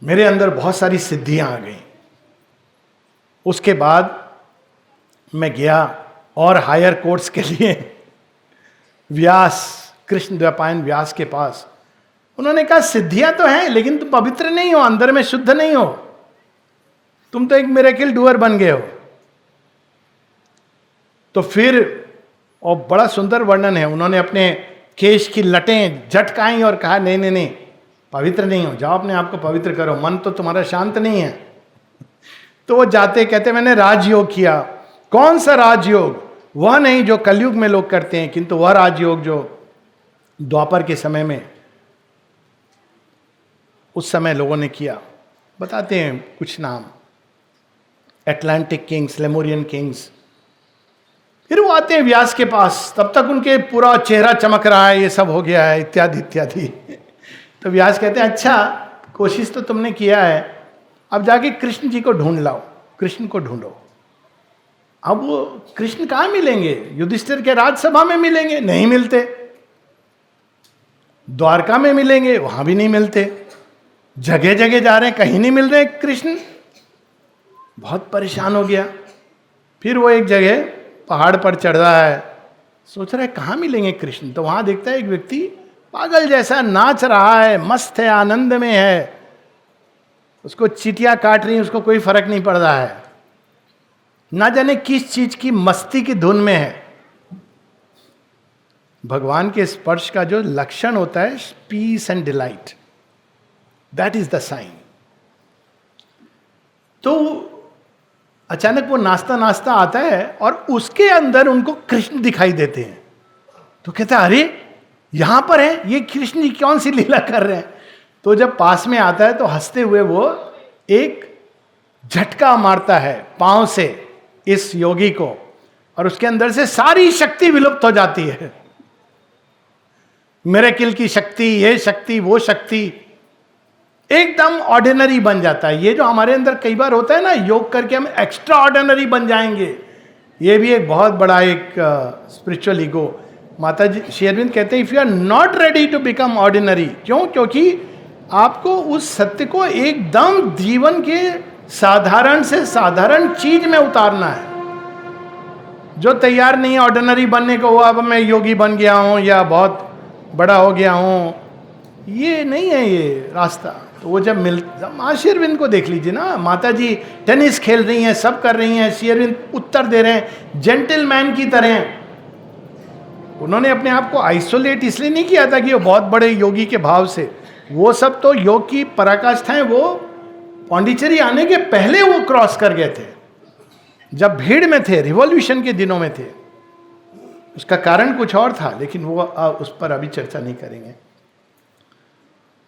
मेरे अंदर बहुत सारी सिद्धियां आ गई। उसके बाद मैं गया और हायर कोर्स के लिए व्यास, कृष्ण द्वैपायन व्यास के पास। उन्होंने कहा सिद्धियां तो हैं, लेकिन तुम पवित्र नहीं हो, अंदर में शुद्ध नहीं हो, तुम तो एक मिरेकल डूअर बन गए हो। तो फिर, और बड़ा सुंदर वर्णन है, उन्होंने अपने केश की लटें झटकाई और कहा नहीं नहीं नहीं, पवित्र नहीं हो, जाओ अपने आप को पवित्र करो, मन तो तुम्हारा शांत नहीं है। तो वो जाते कहते मैंने राजयोग किया। कौन सा राजयोग? वह नहीं जो कलयुग में लोग करते हैं, किंतु वह राजयोग जो द्वापर के समय में, उस समय लोगों ने किया। बताते हैं कुछ नाम, एटलांटिक किंग्स, लेमोरियन किंग्स। फिर वो आते हैं व्यास के पास, तब तक उनके पूरा चेहरा चमक रहा है, ये सब हो गया है, इत्यादि इत्यादि। तो व्यास कहते हैं अच्छा, कोशिश तो तुमने किया है, अब जाके कृष्ण जी को ढूंढ लाओ, कृष्ण को ढूंढो। अब वो कृष्ण कहाँ मिलेंगे? युधिष्ठिर के राजसभा में मिलेंगे? नहीं मिलते। द्वारका में मिलेंगे? वहां भी नहीं मिलते। जगह जगह जा रहे हैं, कहीं नहीं मिल रहे कृष्ण। बहुत परेशान हो गया। फिर वो एक जगह पहाड़ पर चढ़ रहा है, सोच रहा है कहाँ मिलेंगे कृष्ण। तो वहां देखता है एक व्यक्ति पागल जैसा नाच रहा है, मस्त है, आनंद में है, उसको चींटियां काट रही, उसको कोई फर्क नहीं पड़ रहा है, ना जाने किस चीज की मस्ती की धुन में है। भगवान के स्पर्श का जो लक्षण होता है, peace and delight, that is the sign. तो अचानक वो नाचता नाचता आता है और उसके अंदर उनको कृष्ण दिखाई देते हैं। तो कहता है अरे यहां पर है, ये कृष्ण जी कौन सी लीला कर रहे हैं। तो जब पास में आता है तो हंसते हुए वो एक झटका मारता है पांव से इस योगी को, और उसके अंदर से सारी शक्ति विलुप्त हो जाती है। मिरेकल की शक्ति, ये शक्ति, वो शक्ति, एकदम ऑर्डिनरी बन जाता है। ये जो हमारे अंदर कई बार होता है ना, योग करके हम एक्स्ट्रा ऑर्डिनरी बन जाएंगे, ये भी एक बहुत बड़ा एक स्पिरिचुअल ईगो। माता जी श्री अरविंद कहते हैं if you are not ready to become ordinary, क्यों? क्योंकि आपको उस सत्य को एकदम जीवन के साधारण से साधारण चीज में उतारना है। जो तैयार नहीं है ऑर्डिनरी बनने को, वो अब मैं योगी बन गया हूं या बहुत बड़ा हो गया हूं, ये नहीं है ये रास्ता। तो वो जब माँ श्री अरविंद को देख लीजिए ना, माता जी टेनिस खेल रही हैं, सब कर रही हैं, श्री अरविंद उत्तर दे रहे हैं जेंटलमैन की तरह। उन्होंने अपने आप को आइसोलेट इसलिए नहीं किया था कि वो बहुत बड़े योगी के भाव से, वो सब तो योग की पराकाष्ठाएं वो पांडिचेरी आने के पहले वो क्रॉस कर गए थे, जब भीड़ में थे, रिवॉल्यूशन के दिनों में थे। उसका कारण कुछ और था, लेकिन वो उस पर अभी चर्चा नहीं करेंगे।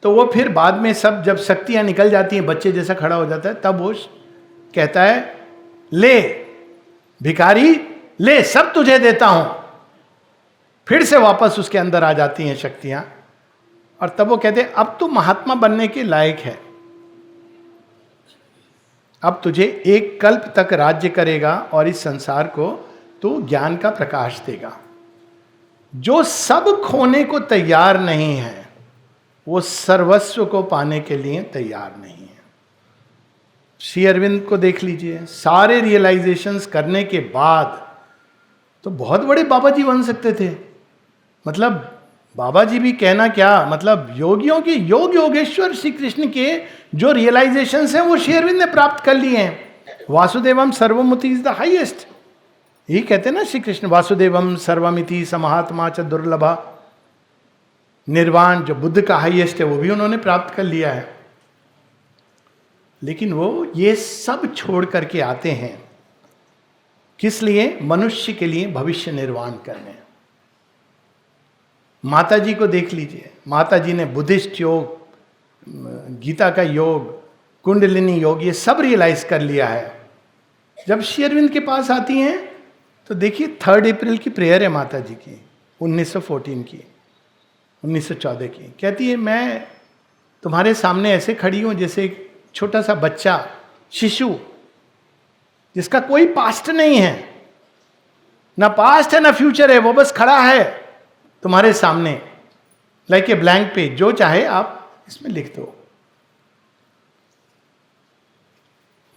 तो वो फिर बाद में सब जब शक्तियां निकल जाती हैं, बच्चे जैसा खड़ा हो जाता है, तब वो कहता है ले भिखारी ले, सब तुझे देता हूं। फिर से वापस उसके अंदर आ जाती हैं शक्तियां, और तब वो कहते हैं अब तू महात्मा बनने के लायक है, अब तुझे एक कल्प तक राज्य करेगा और इस संसार को तू ज्ञान का प्रकाश देगा। जो सब खोने को तैयार नहीं है वो सर्वस्व को पाने के लिए तैयार नहीं है। श्री अरविंद को देख लीजिए, सारे रियलाइजेशंस करने के बाद तो बहुत बड़े बाबा जी बन सकते थे। मतलब बाबा जी भी कहना क्या, मतलब योगियों के योग योगेश्वर श्री कृष्ण के जो रियलाइजेशंस हैं वो श्री अरविंद ने प्राप्त कर लिए हैं। वासुदेवम सर्वमिति इज द हाईएस्ट, यही कहते हैं ना श्री कृष्ण, वासुदेवम सर्वमिति समहात्मा च दुर्लभा। निर्वाण जो बुद्ध का हाईएस्ट है वो भी उन्होंने प्राप्त कर लिया है। लेकिन वो ये सब छोड़ करके आते हैं किस लिए? मनुष्य के लिए भविष्य निर्माण करने। माता जी को देख लीजिए, माता जी ने बुद्धिस्ट योग, गीता का योग, कुंडलिनी योग, ये सब रियलाइज कर लिया है। जब श्री अरविंद के पास आती हैं तो देखिए 3 अप्रैल की प्रेयर है माता जी की, 1914 की, 1914 की। कहती है मैं तुम्हारे सामने ऐसे खड़ी हूं जैसे एक छोटा सा बच्चा, शिशु, जिसका कोई पास्ट नहीं है, ना पास्ट है ना फ्यूचर है, वो बस खड़ा है तुम्हारे सामने लाइक ए ब्लैंक पेज, जो चाहे आप इसमें लिख दो।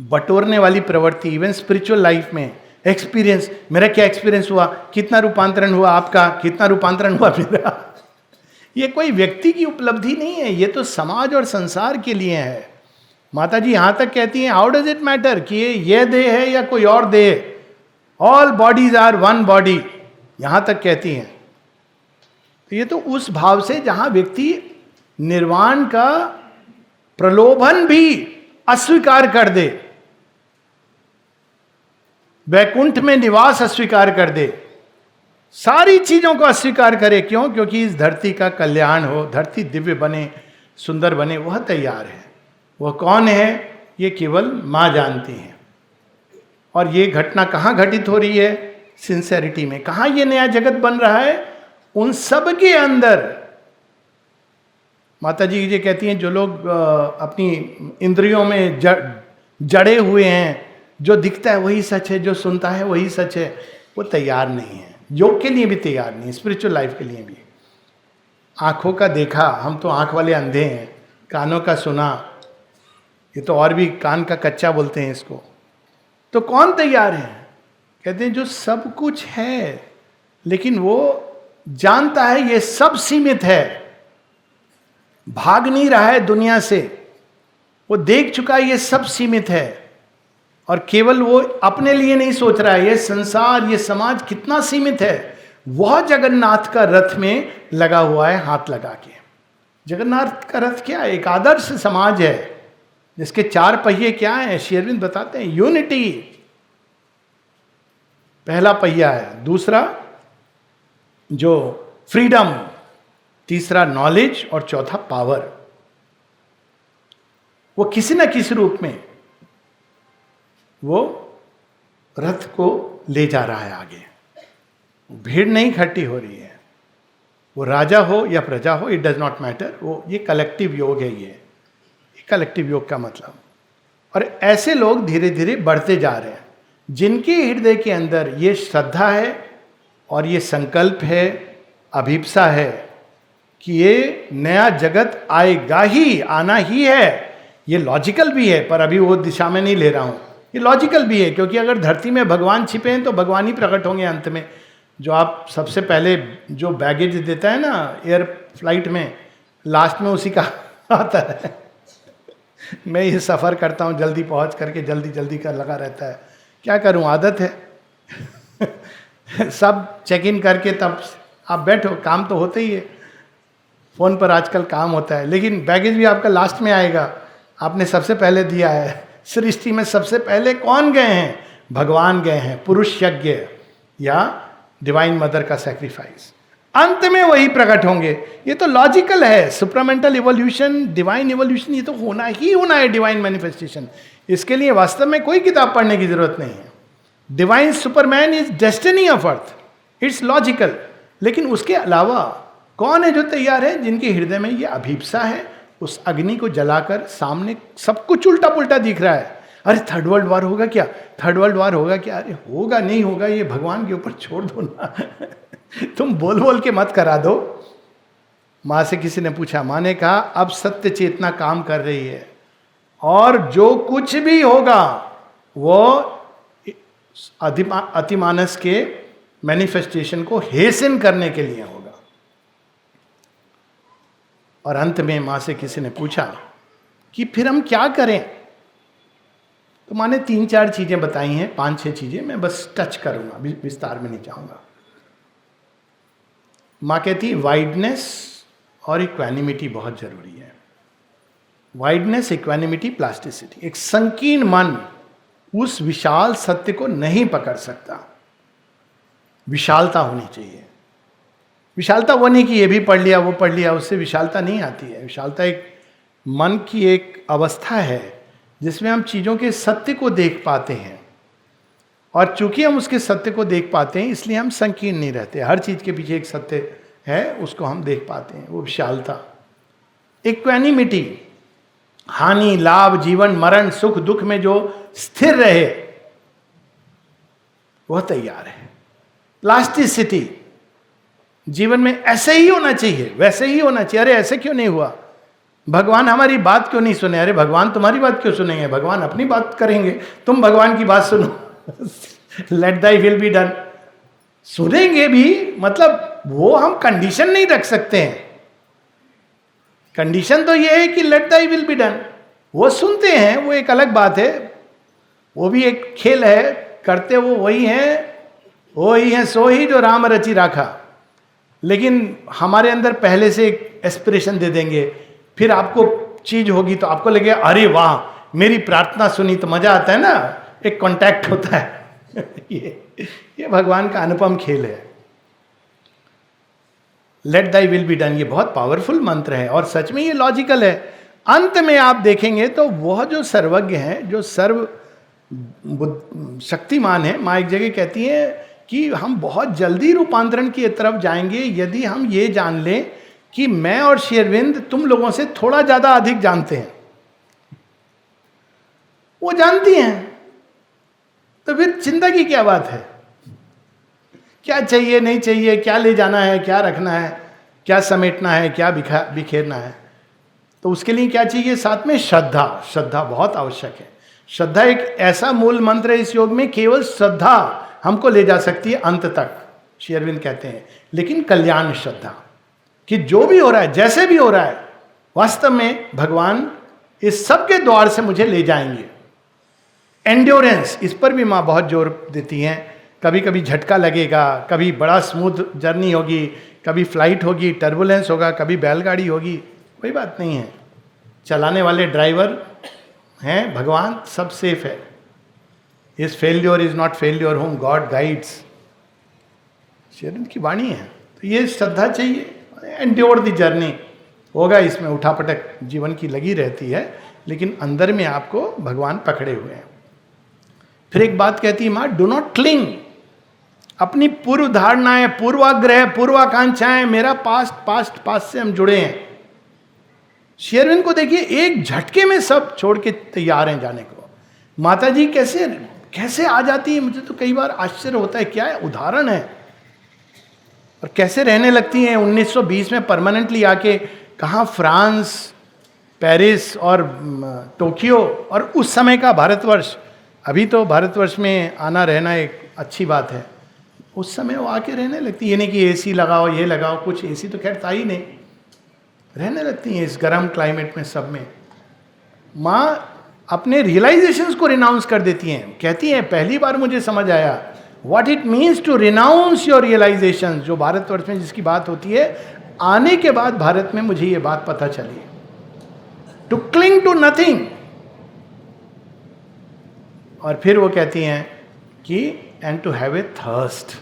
बटोरने वाली प्रवृत्ति इवन स्पिरिचुअल लाइफ में, एक्सपीरियंस, मेरा क्या एक्सपीरियंस हुआ, कितना रूपांतरण हुआ आपका, कितना रूपांतरण हुआ मेरा, ये कोई व्यक्ति की उपलब्धि नहीं है, ये तो समाज और संसार के लिए है। माता जी यहां तक कहती हैं हाउ डज इट मैटर कि ये देह है या कोई और देह, all bodies are one body, यहां तक कहती हैं। तो ये तो उस भाव से जहां व्यक्ति निर्वाण का प्रलोभन भी अस्वीकार कर दे, वैकुंठ में निवास अस्वीकार कर दे, सारी चीजों को अस्वीकार करे। क्यों? क्योंकि इस धरती का कल्याण हो, धरती दिव्य बने, सुंदर बने, वह तैयार है। वह कौन है ये केवल मां जानती है। और ये घटना कहां घटित हो रही है? सिंसेरिटी में। कहां ये नया जगत बन रहा है? उन सब के अंदर। माता जी ये कहती हैं जो लोग अपनी इंद्रियों में जड़े हुए हैं, जो दिखता है वही सच है, जो सुनता है वही सच है, वो तैयार नहीं है, योग के लिए भी तैयार नहीं, स्पिरिचुअल लाइफ के लिए भी। आंखों का देखा, हम तो आंख वाले अंधे हैं, कानों का सुना, ये तो और भी कान का कच्चा बोलते हैं इसको। तो कौन तैयार है? कहते हैं जो सब कुछ है, लेकिन वो जानता है ये सब सीमित है, भाग नहीं रहा है दुनिया से, वो देख चुका है ये सब सीमित है, और केवल वो अपने लिए नहीं सोच रहा है ये संसार, ये समाज कितना सीमित है, वह जगन्नाथ का रथ में लगा हुआ है हाथ लगा के। जगन्नाथ का रथ क्या है? एक आदर्श समाज है जिसके 4 पहिए क्या हैं? श्री अरविंद बताते हैं यूनिटी पहला पहिया है, दूसरा जो फ्रीडम, तीसरा नॉलेज और चौथा पावर। वो किसी न किसी रूप में वो रथ को ले जा रहा है आगे। भीड़ नहीं इकट्ठी हो रही है, वो राजा हो या प्रजा हो, इट डज नॉट मैटर। वो ये कलेक्टिव योग है, ये कलेक्टिव योग का मतलब। और ऐसे लोग धीरे धीरे बढ़ते जा रहे हैं जिनके हृदय के अंदर ये श्रद्धा है और ये संकल्प है, अभिप्सा है कि ये नया जगत आएगा ही, आना ही है। ये लॉजिकल भी है, पर अभी वो दिशा में नहीं ले रहा हूँ। ये लॉजिकल भी है क्योंकि अगर धरती में भगवान छिपे हैं तो भगवान ही प्रकट होंगे अंत में। जो आप सबसे पहले जो बैगेज देता है ना एयर फ्लाइट में, लास्ट में उसी का आता है। मैं ये सफ़र करता हूँ जल्दी पहुँच करके, जल्दी जल्दी का लगा रहता है, क्या करूँ, आदत है। सब चेक इन करके तब आप बैठो, काम तो होते ही है, फ़ोन पर आजकल काम होता है, लेकिन बैगेज भी आपका लास्ट में आएगा। आपने सबसे पहले दिया है। सृष्टि में सबसे पहले कौन गए हैं? भगवान गए हैं, पुरुष यज्ञ या डिवाइन मदर का सैक्रिफाइस। अंत में वही प्रकट होंगे। ये तो लॉजिकल है। सुप्रामेंटल इवोल्यूशन, डिवाइन इवोल्यूशन, ये तो होना ही होना है, डिवाइन मैनिफेस्टेशन। इसके लिए वास्तव में कोई किताब पढ़ने की जरूरत नहीं है। Divine Superman is destiny of earth, it's logical. लेकिन उसके अलावा कौन है जो तैयार है? जिनके हृदय में ये अभिप्सा है, उस अग्नि को जलाकर सामने सब कुछ उल्टा पुल्टा दिख रहा है। अरे थर्ड वर्ल्ड वार होगा क्या? थर्ड वर्ल्ड वार होगा क्या? अरे होगा नहीं होगा ये भगवान के ऊपर छोड़ दो ना। तुम बोल बोल के मत करा दो। माँ से किसी ने पूछा, माँ ने कहा अब सत्य चेतना काम कर रही है और जो कुछ भी होगा वो अतिमानस के मैनिफेस्टेशन को हेसन करने के लिए होगा। और अंत में माँ से किसी ने पूछा कि फिर हम क्या करें? तो माँ ने 3-4 चीजें बताई हैं, 5-6 चीजें, मैं बस टच करूंगा, विस्तार में नहीं चाहूंगा। माँ कहती वाइडनेस और इक्वानिमिटी बहुत जरूरी है। Wideness, equanimity, plasticity. एक संकीर्ण मन उस विशाल सत्य को नहीं पकड़ सकता। विशालता होनी चाहिए। विशालता वो नहीं कि ये भी पढ़ लिया वो पढ़ लिया, उससे विशालता नहीं आती है। विशालता एक मन की एक अवस्था है जिसमें हम चीज़ों के सत्य को देख पाते हैं, और चूंकि हम उसके सत्य को देख पाते हैं इसलिए हम संकीर्ण नहीं रहते। हर चीज़ के पीछे एक सत्य है, उसको हम देख पाते हैं, वो विशालता। इक्वानिमिटी, हानि लाभ जीवन मरण सुख दुख में जो स्थिर रहे वह तैयार है। प्लास्टिसिटी, जीवन में ऐसे ही होना चाहिए, वैसे ही होना चाहिए। अरे ऐसे क्यों नहीं हुआ? भगवान हमारी बात क्यों नहीं सुने? अरे भगवान तुम्हारी बात क्यों सुनेंगे? भगवान अपनी बात करेंगे, तुम भगवान की बात सुनो। Let thy will be done. सुनेंगे भी, मतलब वो हम कंडीशन नहीं रख सकते हैं। कंडीशन तो ये है कि let thy will be done. वो सुनते हैं, वो एक अलग बात है, वो भी एक खेल है। करते वो वही है सो ही जो राम रचि राखा। लेकिन हमारे अंदर पहले से एक एस्पिरेशन दे देंगे, फिर आपको चीज होगी तो आपको लगेगा अरे वाह मेरी प्रार्थना सुनी, तो मजा आता है ना, एक कांटेक्ट होता है। ये भगवान का अनुपम खेल है। Let thy will be done, ये बहुत पावरफुल मंत्र है और सच में ये लॉजिकल है। अंत में आप देखेंगे तो वह जो सर्वज्ञ है, जो सर्व शक्तिमान है, माँ एक जगह कहती है कि हम बहुत जल्दी रूपांतरण की तरफ जाएंगे यदि हम ये जान लें कि मैं और श्री अरविंद तुम लोगों से थोड़ा ज्यादा अधिक जानते हैं। वो जानती हैं, तो फिर चिंता की क्या बात है? क्या चाहिए नहीं चाहिए, क्या ले जाना है, क्या रखना है, क्या समेटना है, क्या बिखेरना है। तो उसके लिए क्या चाहिए? साथ में श्रद्धा। श्रद्धा बहुत आवश्यक है। श्रद्धा एक ऐसा मूल मंत्र है इस योग में, केवल श्रद्धा हमको ले जा सकती है अंत तक, श्री अरविंद कहते हैं। लेकिन कल्याण श्रद्धा कि जो भी हो रहा है, जैसे भी हो रहा है, वास्तव में भगवान इस सब के द्वार से मुझे ले जाएंगे। एंड्योरेंस, इस पर भी माँ बहुत जोर देती हैं कभी कभी झटका लगेगा, कभी बड़ा स्मूथ जर्नी होगी, कभी फ्लाइट होगी, टर्बुलेंस होगा, कभी बैलगाड़ी होगी, कोई बात नहीं है। चलाने वाले ड्राइवर हैं भगवान, सब सेफ है। इस failure is not failure home God guides, शेरविंद की वाणी है। तो ये श्रद्धा चाहिए, एंड्योर द जर्नी। होगा इसमें उठापटक जीवन की लगी रहती है, लेकिन अंदर में आपको भगवान पकड़े हुए हैं। फिर एक बात कहती है माँ, डू नॉट क्लिंग। अपनी पूर्व धारणाएं, पूर्वाग्रह, पूर्वाकांक्षाएं, मेरा पास्ट से हम जुड़े हैं। शेरविंद को देखिए, एक झटके में सब छोड़ के तैयार हैं जाने को। माता जी कैसे आ जाती है, मुझे तो कई बार आश्चर्य होता है, क्या है उदाहरण है। और कैसे रहने लगती हैं 1920 में परमानेंटली आके, कहाँ फ्रांस, पेरिस और टोक्यो, और उस समय का भारतवर्ष। अभी तो भारतवर्ष में आना रहना एक अच्छी बात है, उस समय वो आके रहने लगती है। ये नहीं कि एसी लगाओ, ये लगाओ, कुछ एसी तो खैर था ही नहीं, रहने लगती हैं इस गर्म क्लाइमेट में सब में। माँ अपने रियलाइजेशंस को रिनाउंस कर देती हैं, कहती हैं पहली बार मुझे समझ आया what it means to renounce your realisations. जो भारतवर्ष में जिसकी बात होती है, आने के बाद भारत में मुझे ये बात पता चली, टू क्लिंग टू नथिंग। और फिर वो कहती हैं कि and to have a thirst,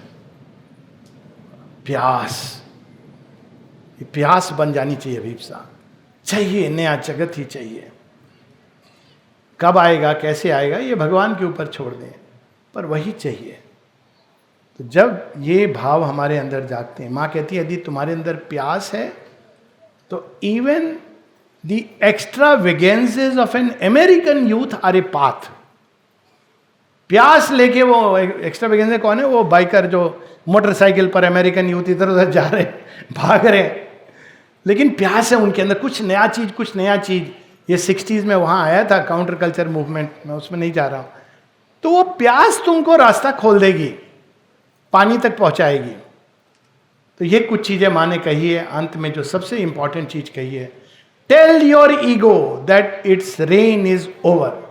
प्यास, प्यास बन जानी चाहिए, अभिप्सा चाहिए, नया जगत ही चाहिए। कब आएगा, कैसे आएगा, ये भगवान के ऊपर छोड़ दें, पर वही चाहिए। तो जब ये भाव हमारे अंदर जागते हैं, माँ कहती है यदि तुम्हारे अंदर प्यास है तो even the extravagances of an American youth are a path. प्यास लेके वो एक्स्ट्रा वेगेंसे कौन है, वो बाइकर जो मोटरसाइकिल पर अमेरिकन यूथ इधर उधर जा रहे, भाग रहे, लेकिन प्यास है उनके अंदर, कुछ नया चीज, कुछ नया चीज। ये 60s में वहाँ आया था काउंटर कल्चर मूवमेंट, मैं उसमें नहीं जा रहा हूँ। तो वो प्यास तुमको रास्ता खोल देगी, पानी तक पहुँचाएगी। तो ये कुछ चीज़ें माँ ने कही है। अंत में जो सबसे इंपॉर्टेंट चीज कही है, tell your ego that its reign is over.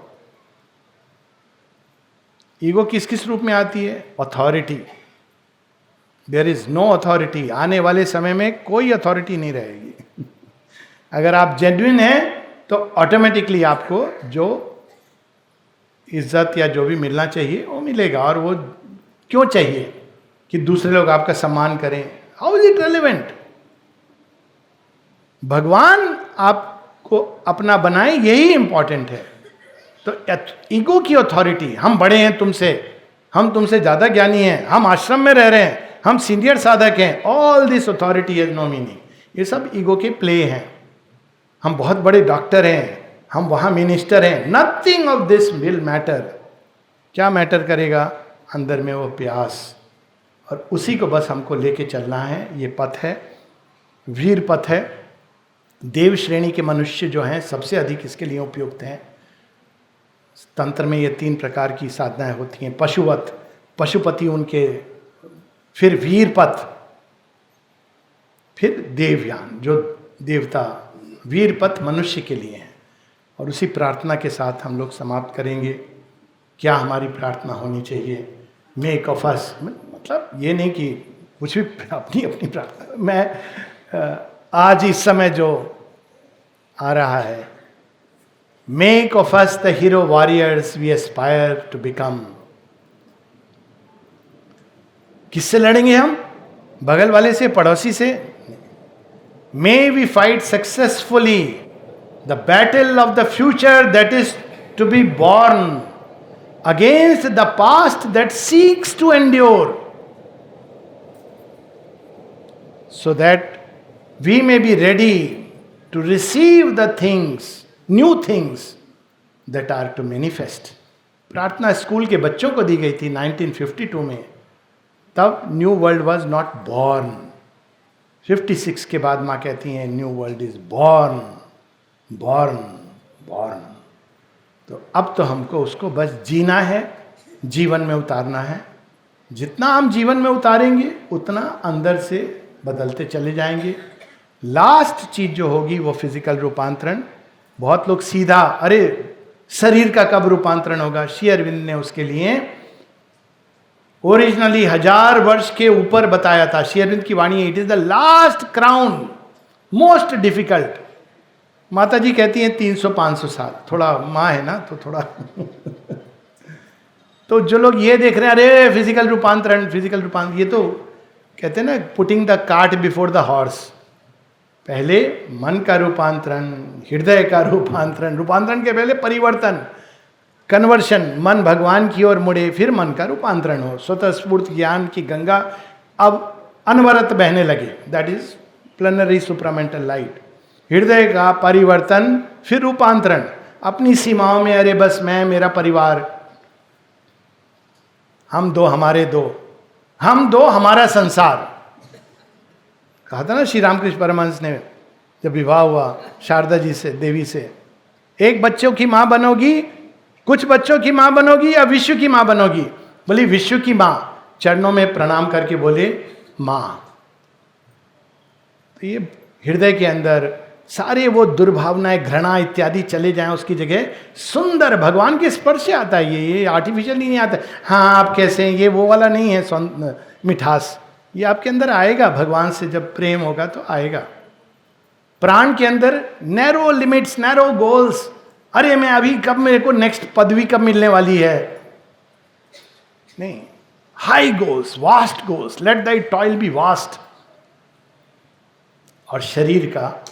Ego किस किस रूप में आती है? Authority. There is no authority. आने वाले समय में कोई अथॉरिटी नहीं रहेगी। अगर आप जेन्युइन हैं तो ऑटोमेटिकली आपको जो इज्जत या जो भी मिलना चाहिए वो मिलेगा। और वो क्यों चाहिए कि दूसरे लोग आपका सम्मान करें? How is it relevant? भगवान आपको अपना बनाए, यही इंपॉर्टेंट है। तो ईगो की अथॉरिटी, हम बड़े हैं तुमसे, हम तुमसे ज्यादा ज्ञानी हैं, हम आश्रम में रह रहे हैं, हम सीनियर साधक हैं, all this authority has no meaning. ये सब ईगो के प्ले हैं। हम बहुत बड़े डॉक्टर हैं, हम वहाँ मिनिस्टर हैं, nothing of this will matter. क्या मैटर करेगा? अंदर में वो प्यास, और उसी को बस हमको लेके चलना है। ये पथ है, वीर पथ है। देव श्रेणी के मनुष्य जो हैं सबसे अधिक इसके लिए उपयुक्त हैं। तंत्र में ये 3 प्रकार की साधनाएं होती हैं, पशुवत, पशुपति उनके, फिर वीर पथ, फिर देवयान जो देवता। वीर पथ मनुष्य के लिए है। और उसी प्रार्थना के साथ हम लोग समाप्त करेंगे। क्या हमारी प्रार्थना होनी चाहिए? मेक ऑफ अस, मतलब ये नहीं कि कुछ भी अपनी अपनी प्रार्थना। मैं आज इस समय जो आ रहा है, make of us the hero warriors we aspire to become. किससे लड़ेंगे हम? बगल वाले से, पड़ोसी से? May we fight successfully the battle of the future that is to be born against the past that seeks to endure, so that we may be ready to receive the things, new things that are to manifest. प्रार्थना स्कूल के बच्चों को दी गई थी 1952 में। तब new world was not born. 56 के बाद माँ कहती हैं new world is born, born, born. तो अब तो हमको उसको बस जीना है, जीवन में उतारना है। जितना हम जीवन में उतारेंगे उतना अंदर से बदलते चले जाएंगे। लास्ट चीज जो होगी वो फिजिकल रूपांतरण। बहुत लोग सीधा, अरे शरीर का कब रूपांतरण होगा? श्री अरविंद ने उसके लिए ओरिजिनली 1000 वर्ष के ऊपर बताया था। श्री अरविंद की वाणी है, it is the last crown, most difficult. माता जी कहती हैं 300-500 साल, थोड़ा माँ है ना तो थोड़ा तो जो लोग ये देख रहे हैं अरे फिजिकल रूपांतरण, ये तो कहते हैं ना putting the cart before the horse. पहले मन का रूपांतरण, हृदय का रूपांतरण, रूपांतरण के पहले परिवर्तन, कन्वर्शन, मन भगवान की ओर मुड़े, फिर मन का रूपांतरण हो, स्वतः स्फूर्त ज्ञान की गंगा अब अनवरत बहने लगे, that is plenary supramental light. हृदय का परिवर्तन, फिर रूपांतरण, अपनी सीमाओं में, अरे बस मैं, मेरा परिवार, हम दो हमारे दो, हम दो हमारा संसार। कहा था ना श्री रामकृष्ण परमहंस ने जब विवाह हुआ शारदा जी से, देवी से, एक बच्चों की मां बनोगी, कुछ बच्चों की मां बनोगी या विश्व की मां बनोगी? बोली विश्व की मां। चरणों में प्रणाम करके बोले मां। तो ये हृदय के अंदर सारे वो दुर्भावनाएं, घृणा इत्यादि चले जाएं, उसकी जगह सुंदर भगवान के स्पर्श से आता है। ये आर्टिफिशियल नहीं आता। हाँ आप कैसे हैं, ये वो वाला नहीं है मिठास, ये आपके अंदर आएगा भगवान से जब प्रेम होगा तो आएगा। प्राण के अंदर नैरो लिमिट्स, नैरो गोल्स, अरे मैं अभी कब, मेरे को नेक्स्ट पदवी कब मिलने वाली है, नहीं, high goals, vast goals, let thy toil be vast. और शरीर का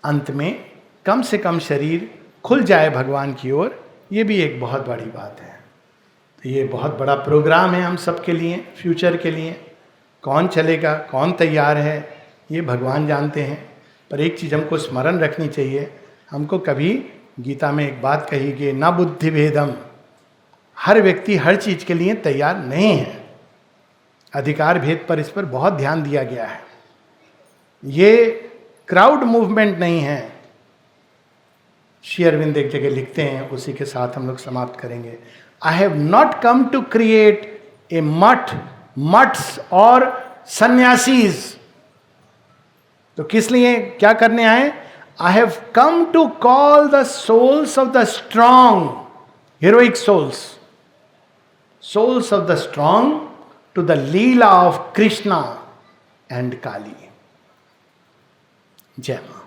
अंत में कम से कम शरीर खुल जाए भगवान की ओर, ये भी एक बहुत बड़ी बात है। तो ये बहुत बड़ा प्रोग्राम है हम सबके लिए, फ्यूचर के लिए। कौन चलेगा, कौन तैयार है, ये भगवान जानते हैं। पर एक चीज़ हमको स्मरण रखनी चाहिए, हमको कभी, गीता में एक बात कही कि न बुद्धि भेदम, हर व्यक्ति हर चीज़ के लिए तैयार नहीं है। अधिकार भेद पर, इस पर बहुत ध्यान दिया गया है। ये क्राउड मूवमेंट नहीं है। श्री अरविंद एक जगह लिखते हैं, उसी के साथ हम लोग समाप्त करेंगे। I have not come to create a math, मठ्स और सन्यासीज। तो किस लिए, क्या करने आए? I have come to call the souls of the strong, heroic souls, souls of the strong to the Leela of Krishna and Kali. Jai Maa.